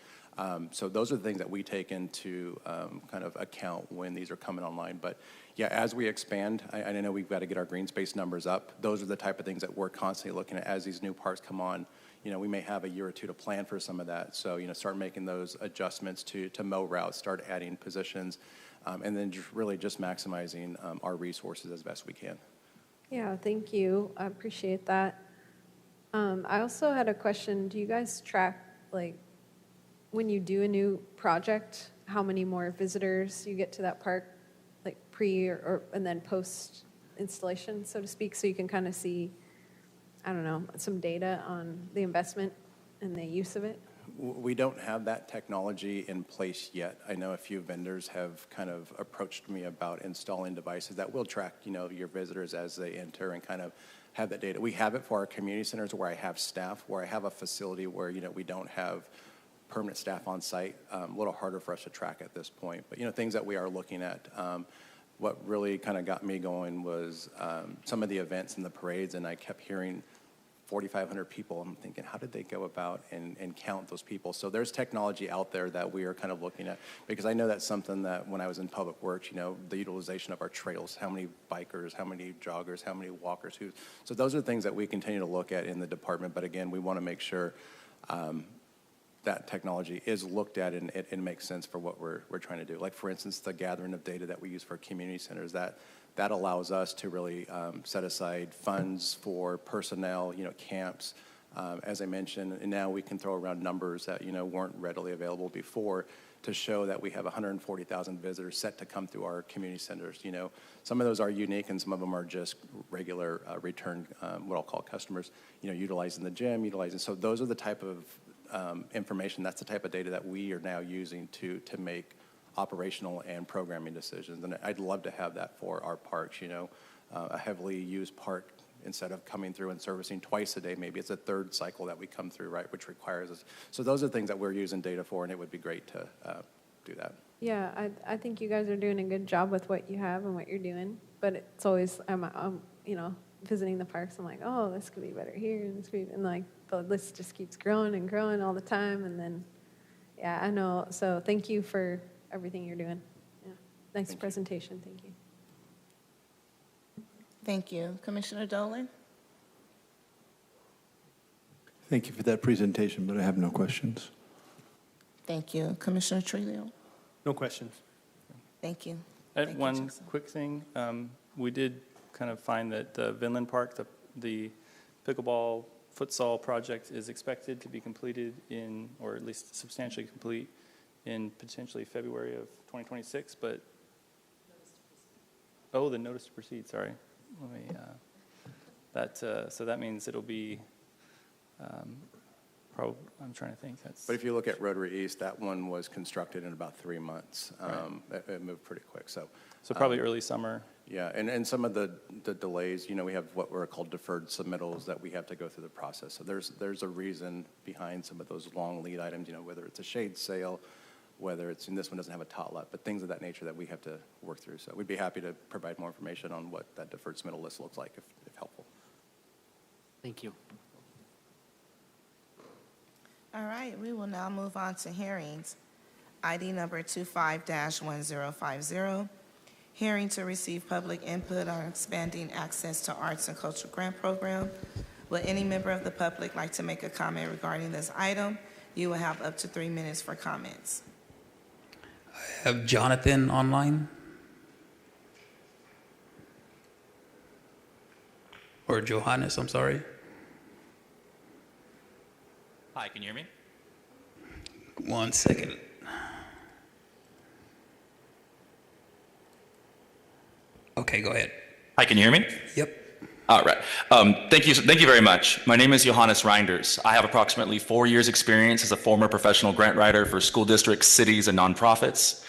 So those are the things that we take into kind of account when these are coming online. But yeah, as we expand, I know we've got to get our green space numbers up. Those are the type of things that we're constantly looking at as these new parks come on. We may have a year or two to plan for some of that. So, start making those adjustments to mow routes, start adding positions, and then really just maximizing our resources as best we can. Yeah, thank you. I appreciate that. I also had a question. Do you guys track, like, when you do a new project, how many more visitors you get to that park, like pre or and then post installation, so to speak, so you can kind of see, I don't know, some data on the investment and the use of it? We don't have that technology in place yet. I know a few vendors have kind of approached me about installing devices that will track, your visitors as they enter and kind of have that data. We have it for our community centers where I have staff, where I have a facility where, we don't have permanent staff on site. A little harder for us to track at this point. But, things that we are looking at. What really kind of got me going was some of the events and the parades, and I kept hearing 4,500 people. I'm thinking, how did they go about and count those people? So there's technology out there that we are kind of looking at, because I know that's something that when I was in public works, the utilization of our trails, how many bikers, how many joggers, how many walkers, so those are things that we continue to look at in the department. But again, we want to make sure that technology is looked at and it makes sense for what we're trying to do. Like, for instance, the gathering of data that we use for community centers, that allows us to really set aside funds for personnel, camps, as I mentioned, and now we can throw around numbers that, weren't readily available before to show that we have 140,000 visitors set to come through our community centers. Some of those are unique and some of them are just regular return, what I'll call customers, utilizing the gym, so those are the type of information, that's the type of data that we are now using to make operational and programming decisions. And I'd love to have that for our parks, a heavily used park, instead of coming through and servicing twice a day, maybe it's a third cycle that we come through, right, which requires us. So those are things that we're using data for, and it would be great to do that. Yeah, I think you guys are doing a good job with what you have and what you're doing, but it's always, I'm visiting the parks, I'm like, oh, this could be better here, and this could be, and like the list just keeps growing and growing all the time, and then, yeah, I know. So thank you for everything you're doing. Yeah, nice presentation. Thank you. Thank you. Commissioner Dolan? Thank you for that presentation, but I have no questions. Thank you. Commissioner Trujillo? No questions. Thank you. I had Thank you, one Jason. quick thing. We did kind of find that Vinland Park, the pickleball futsal project, is expected to be completed in, or at least substantially complete, in potentially February of 2026, but, the notice to proceed, sorry. Let me, so that means it'll be, I'm trying to think. But if you look at Rotary East, that one was constructed in about 3 months. Right. It moved pretty quick, so probably early summer. Yeah, and some of the delays, we have what were called deferred submittals that we have to go through the process. So there's a reason behind some of those long lead items, whether it's a shade sale, whether it's, and this one doesn't have a tot lot, but things of that nature that we have to work through. So we'd be happy to provide more information on what that deferred submittal list looks like if helpful. Thank you. All right, we will now move on to hearings. ID number 25-1050, hearing to receive public input on expanding access to arts and cultural grant program. Would any member of the public like to make a comment regarding this item? You will have up to 3 minutes for comments. I have Jonathan online. Or Johannes, I'm sorry. Hi, can you hear me? 1 second. Okay, go ahead. Hi, can you hear me? Yep. All right. Thank you very much. My name is Johannes Reinders. I have approximately 4 years experience as a former professional grant writer for school districts, cities, and nonprofits.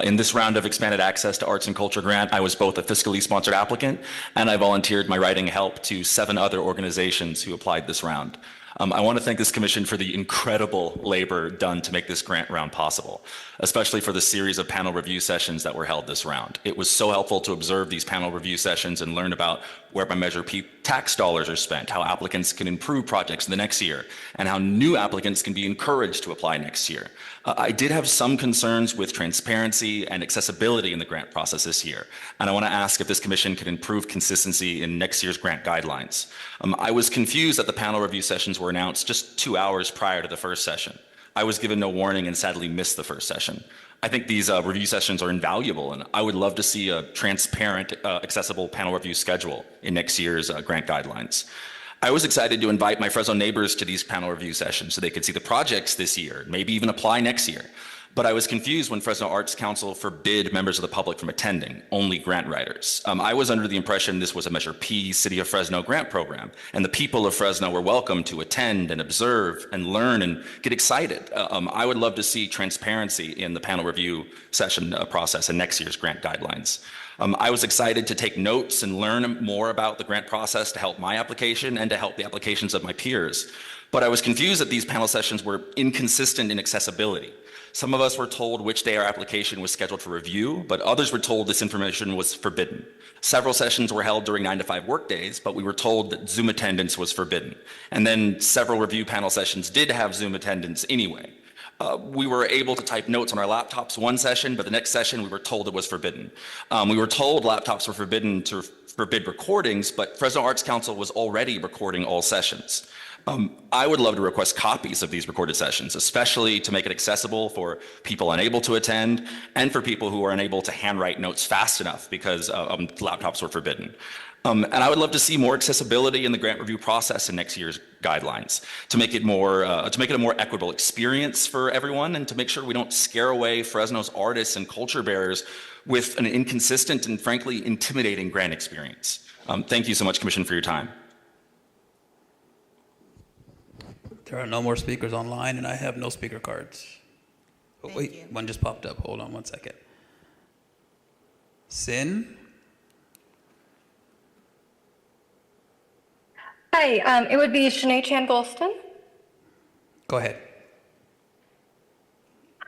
In this round of expanded access to arts and culture grant, I was both a fiscally sponsored applicant and I volunteered my writing help to 7 other organizations who applied this round. I want to thank this commission for the incredible labor done to make this grant round possible, especially for the series of panel review sessions that were held this round. It was so helpful to observe these panel review sessions and learn about where by Measure P tax dollars are spent, how applicants can improve projects in the next year, and how new applicants can be encouraged to apply next year. I did have some concerns with transparency and accessibility in the grant process this year, and I want to ask if this commission could improve consistency in next year's grant guidelines. I was confused that the panel review sessions were announced just 2 hours prior to the first session. I was given no warning and sadly missed the first session. I think these review sessions are invaluable, and I would love to see a transparent, accessible panel review schedule in next year's grant guidelines. I was excited to invite my Fresno neighbors to these panel review sessions so they could see the projects this year, maybe even apply next year. But I was confused when Fresno Arts Council forbid members of the public from attending, only grant writers. I was under the impression this was a Measure P City of Fresno grant program, and the people of Fresno were welcome to attend and observe and learn and get excited. I would love to see transparency in the panel review session process and next year's grant guidelines. I was excited to take notes and learn more about the grant process to help my application and to help the applications of my peers. But I was confused that these panel sessions were inconsistent in accessibility. Some of us were told which day our application was scheduled for review, but others were told this information was forbidden. Several sessions were held during 9 to 5 workdays, but we were told that Zoom attendance was forbidden. And then several review panel sessions did have Zoom attendance anyway. We were able to type notes on our laptops one session, but the next session we were told it was forbidden. We were told laptops were forbidden to forbid recordings, but Fresno Arts Council was already recording all sessions. I would love to request copies of these recorded sessions, especially to make it accessible for people unable to attend and for people who are unable to handwrite notes fast enough because laptops were forbidden. And I would love to see more accessibility in the grant review process in next year's guidelines to make it a more equitable experience for everyone and to make sure we don't scare away Fresno's artists and culture bearers with an inconsistent and frankly intimidating grant experience. Thank you so much, Commission, for your time. There are no more speakers online, and I have no speaker cards. Oh, wait, one just popped up. Hold on one second. Sin? Hi, it would be Shanae Chan Golston. Go ahead.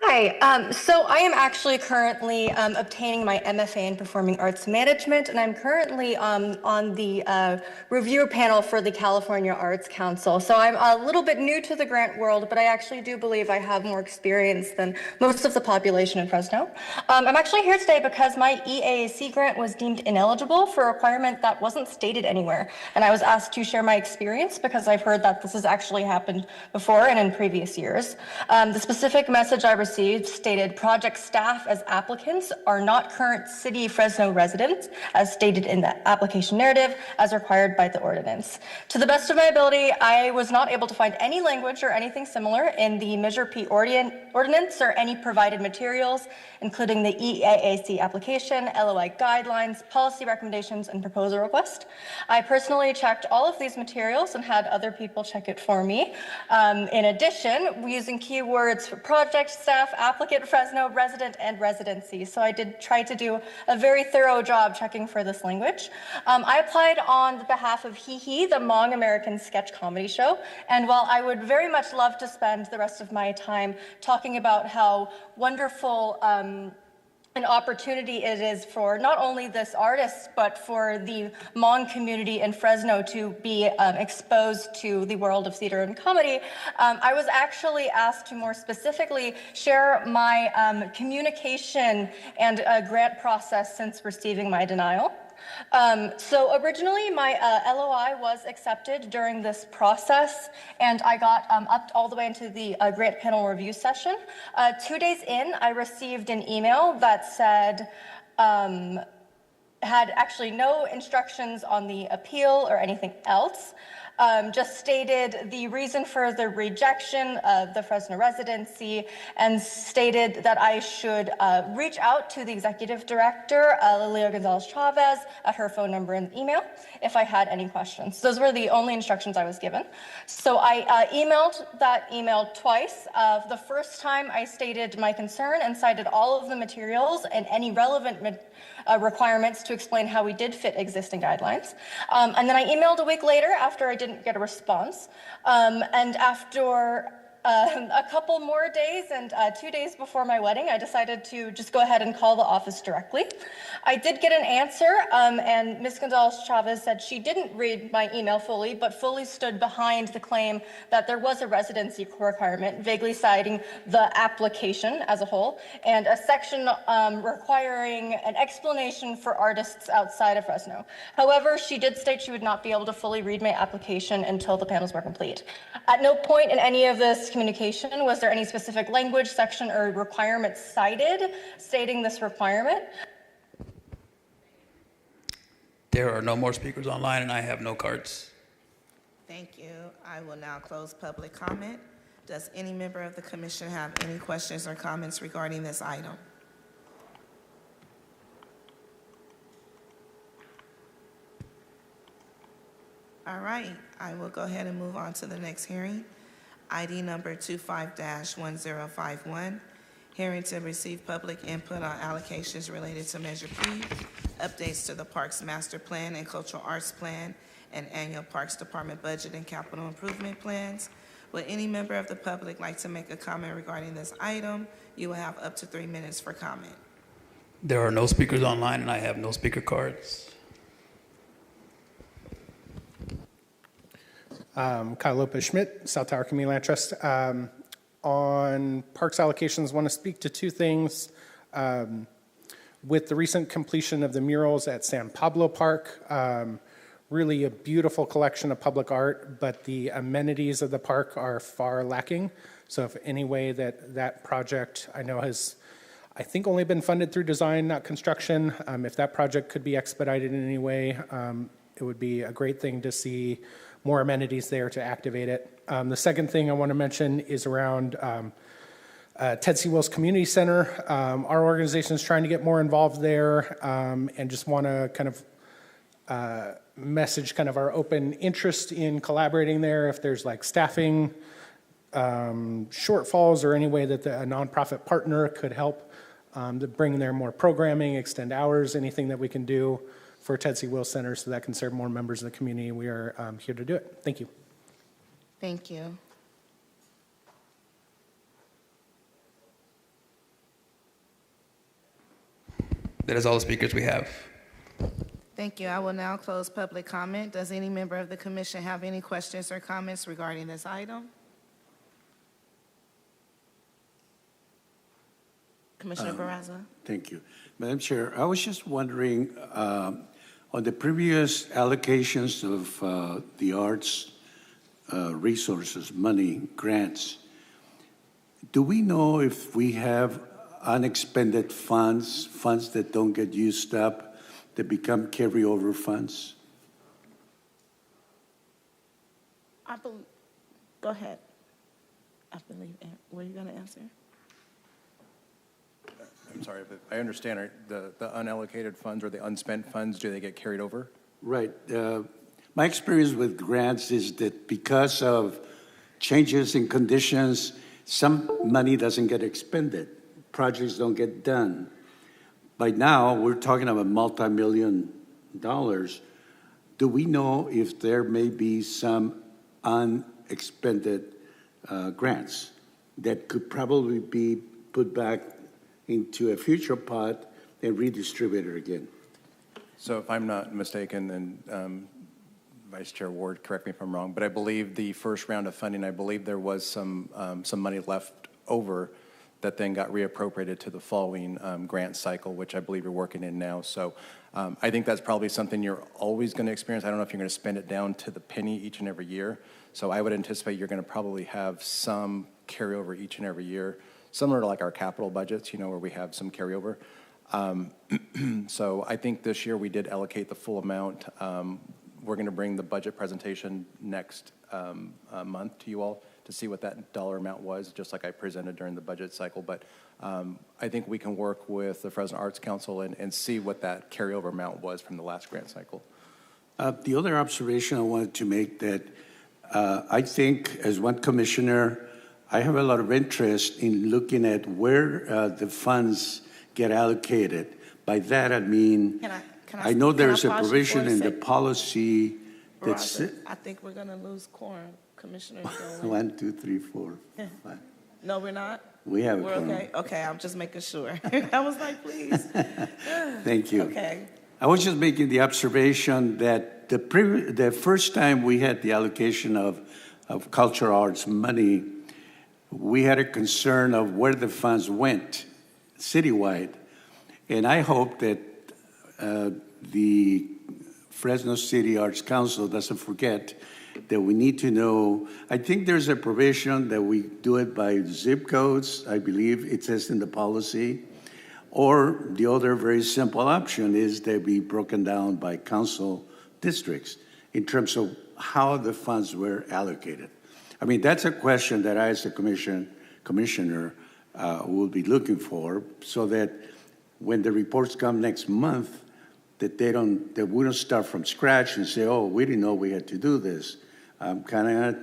Hi, so I am actually currently obtaining my MFA in Performing Arts Management, and I'm currently on the review panel for the California Arts Council. So I'm a little bit new to the grant world, but I actually do believe I have more experience than most of the population in Fresno. I'm actually here today because my EAAC grant was deemed ineligible for a requirement that wasn't stated anywhere, and I was asked to share my experience because I've heard that this has actually happened before and in previous years. The specific message I received stated project staff as applicants are not current City Fresno residents, as stated in the application narrative, as required by the ordinance. To the best of my ability, I was not able to find any language or anything similar in the Measure P ordinance or any provided materials, including the EAAC application, LOI guidelines, policy recommendations, and proposal request. I personally checked all of these materials and had other people check it for me. In addition, using keywords for project staff, applicant, Fresno, resident, and residency. So I did try to do a very thorough job checking for this language. I applied on the behalf of Hee Hee, the Hmong American sketch comedy show. And while I would very much love to spend the rest of my time talking about how wonderful an opportunity it is for not only this artist, but for the Hmong community in Fresno to be exposed to the world of theater and comedy, I was actually asked to more specifically share my communication and grant process since receiving my denial. So originally my LOI was accepted during this process, and I got up all the way into the grant panel review session. 2 days in, I received an email that said, had actually no instructions on the appeal or anything else. just stated the reason for the rejection of the Fresno residency and stated that I should reach out to the executive director, Lilia Gonzalez Chavez, at her phone number and email if I had any questions. Those were the only instructions I was given. So I emailed that email twice. The first time I stated my concern and cited all of the materials and any relevant requirements to explain how we did fit existing guidelines. And then I emailed a week later after I didn't get a response. And after a couple more days and 2 days before my wedding, I decided to just go ahead and call the office directly. I did get an answer, and Ms. Gonzalez-Chavez said she didn't read my email fully, but fully stood behind the claim that there was a residency requirement, vaguely citing the application as a whole, and a section requiring an explanation for artists outside of Fresno. However, she did state she would not be able to fully read my application until the panels were complete. At no point in any of this communication was there any specific language, section, or requirement cited stating this requirement. There are no more speakers online, and I have no cards. Thank you. I will now close public comment. Does any member of the commission have any questions or comments regarding this item? All right, I will go ahead and move on to the next hearing. ID number 25-1051, hearing to receive public input on allocations related to Measure P, updates to the Parks Master Plan and Cultural Arts Plan, and annual Parks Department budget and capital improvement plans. Would any member of the public like to make a comment regarding this item? You will have up to 3 minutes for comment. There are no speakers online, and I have no speaker cards. Kyle Lopez-Schmidt, South Tower Community Land Trust. On parks allocations, want to speak to two things. With the recent completion of the murals at San Pablo Park, really a beautiful collection of public art, but the amenities of the park are far lacking. So if any way that project, I know has, I think, only been funded through design, not construction. If that project could be expedited in any way, it would be a great thing to see more amenities there to activate it. The second thing I want to mention is around Ted C. Wills Community Center. Our organization is trying to get more involved there, and just want to kind of message kind of our open interest in collaborating there. If there's like staffing shortfalls or any way that a nonprofit partner could help to bring there more programming, extend hours, anything that we can do for Ted C. Wills Center so that can serve more members of the community. We are here to do it. Thank you. Thank you. That is all the speakers we have. Thank you. I will now close public comment. Does any member of the commission have any questions or comments regarding this item? Commissioner Barraza. Thank you. Madam Chair, I was just wondering, on the previous allocations of the arts resources, money, grants, do we know if we have unexpended funds, funds that don't get used up, that become carryover funds? Go ahead. I believe, were you going to answer? I'm sorry, but I understand, the unallocated funds or the unspent funds, do they get carried over? Right. My experience with grants is that because of changes in conditions, some money doesn't get expended. Projects don't get done. By now, we're talking about multi-million dollars. Do we know if there may be some unexpended grants that could probably be put back into a future pot and redistributed again? So if I'm not mistaken, and Vice Chair Ward, correct me if I'm wrong, but I believe the first round of funding, I believe there was some money left over that then got reappropriated to the following grant cycle, which I believe you're working in now. So I think that's probably something you're always going to experience. I don't know if you're going to spend it down to the penny each and every year. So I would anticipate you're going to probably have some carryover each and every year, similar to like our capital budgets, where we have some carryover. So I think this year we did allocate the full amount. We're we're going to bring the budget presentation next month to you all to see what that dollar amount was, just like I presented during the budget cycle. But I think we can work with the Fresno Arts Council and see what that carryover amount was from the last grant cycle. The other observation I wanted to make that I think as one commissioner, I have a lot of interest in looking at where the funds get allocated. By that, I mean, I know there's a provision in the policy that's... Roger, I think we're going to lose quorum. Commissioner Dolan. 1, 2, 3, 4, 5. No, we're not? We have a We're quorum. okay? Okay, I'm just making sure. I was like, please. Thank you. Okay. I was just making the observation that the first time we had the allocation of cultural arts money, we had a concern of where the funds went citywide. And I hope that the Fresno City Arts Council doesn't forget that we need to know. I think there's a provision that we do it by zip codes, I believe it says in the policy. Or the other very simple option is they be broken down by council districts in terms of how the funds were allocated. I mean, that's a question that I, as a commissioner, will be looking for, so that when the reports come next month, that we don't start from scratch and say, oh, we didn't know we had to do this. I'm kind of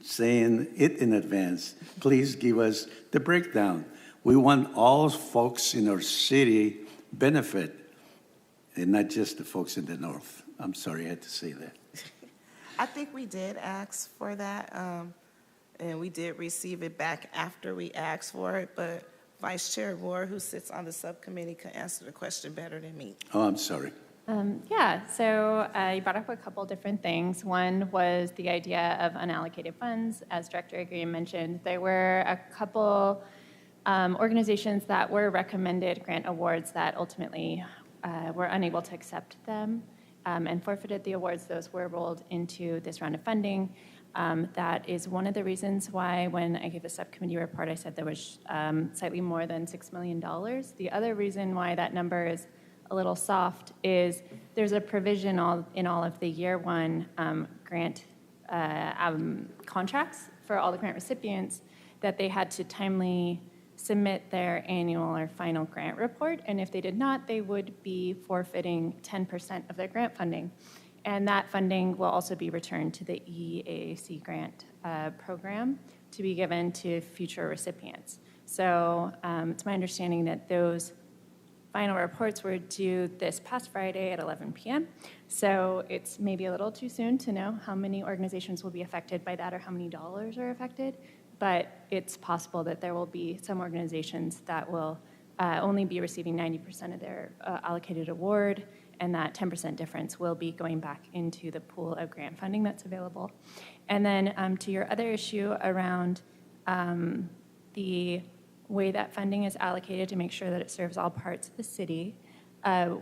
saying it in advance. Please give us the breakdown. We want all folks in our city benefit, and not just the folks in the north. I'm sorry I had to say that. I think we did ask for that, and we did receive it back after we asked for it, but Vice Chair Ward, who sits on the subcommittee, can answer the question better than me. Oh, I'm sorry. Yeah, so you brought up a couple different things. One was the idea of unallocated funds. As Director Green mentioned, there were a couple organizations that were recommended grant awards that ultimately were unable to accept them and forfeited the awards. Those were rolled into this round of funding. That is one of the reasons why when I gave the subcommittee report, I said there was slightly more than $6 million. The other reason why that number is a little soft is there's a provision in all of the year one grant contracts for all the grant recipients that they had to timely submit their annual or final grant report, and if they did not, they would be forfeiting 10% of their grant funding. And that funding will also be returned to the EAC grant program to be given to future recipients. So it's my understanding that those final reports were due this past Friday at 11 p.m. So it's maybe a little too soon to know how many organizations will be affected by that or how many dollars are affected, but it's possible that there will be some organizations that will only be receiving 90% of their allocated award, and that 10% difference will be going back into the pool of grant funding that's available. And then to your other issue around the way that funding is allocated to make sure that it serves all parts of the city,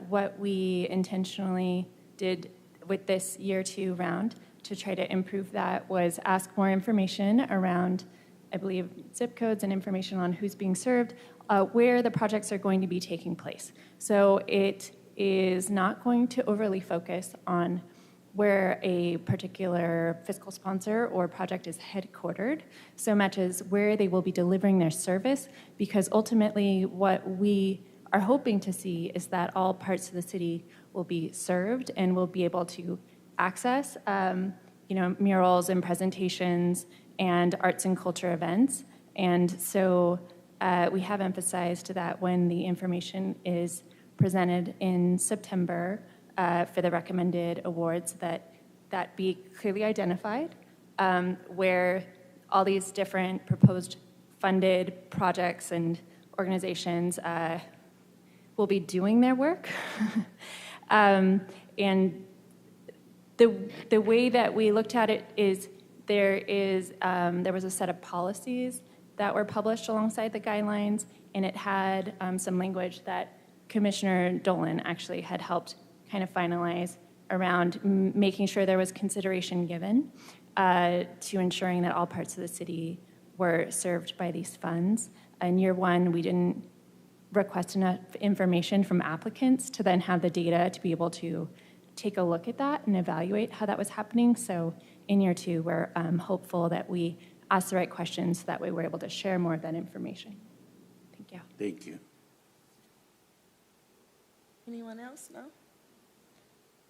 what we intentionally did with this year two round to try to improve that was ask more information around, I believe, zip codes and information on who's being served, where the projects are going to be taking place. So it is not going to overly focus on where a particular fiscal sponsor or project is headquartered, so much as where they will be delivering their service, because ultimately what we are hoping to see is that all parts of the city will be served and will be able to access murals and presentations and arts and culture events. And so we have emphasized that when the information is presented in September for the recommended awards, that be clearly identified, where all these different proposed funded projects and organizations will be doing their work. And the way that we looked at it is there was a set of policies that were published alongside the guidelines, and it had some language that Commissioner Dolan actually had helped kind of finalize around making sure there was consideration given to ensuring that all parts of the city were served by these funds. In year one, we didn't request enough information from applicants to then have the data to be able to take a look at that and evaluate how that was happening. So in year two, we're hopeful that we ask the right questions, so that way we're able to share more of that information. Thank you. Thank you. Anyone else? No?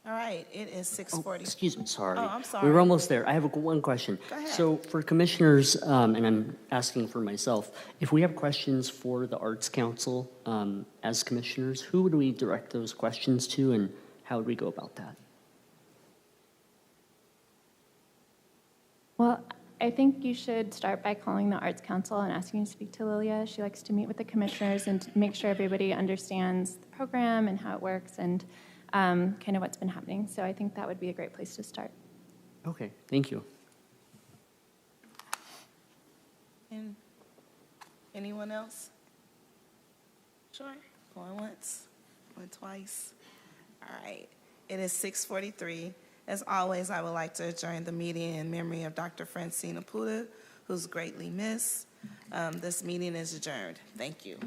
All right, it is 6:40. Excuse me, sorry. Oh, I'm sorry. We're almost there. I have one question. Go ahead. So for commissioners, and I'm asking for myself, if we have questions for the Arts Council as commissioners, who would we direct those questions to, and how would we go about that? Well, I think you should start by calling the Arts Council and asking to speak to Lilia. She likes to meet with the commissioners and to make sure everybody understands the program and how it works and kind of what's been happening. So I think that would be a great place to start. Okay, thank you. And anyone else? Sure. Going once, going twice. All right. It is 6:43. As always, I would like to adjourn the meeting in memory of Dr. Francine Apuda, who's greatly missed. This meeting is adjourned. Thank you.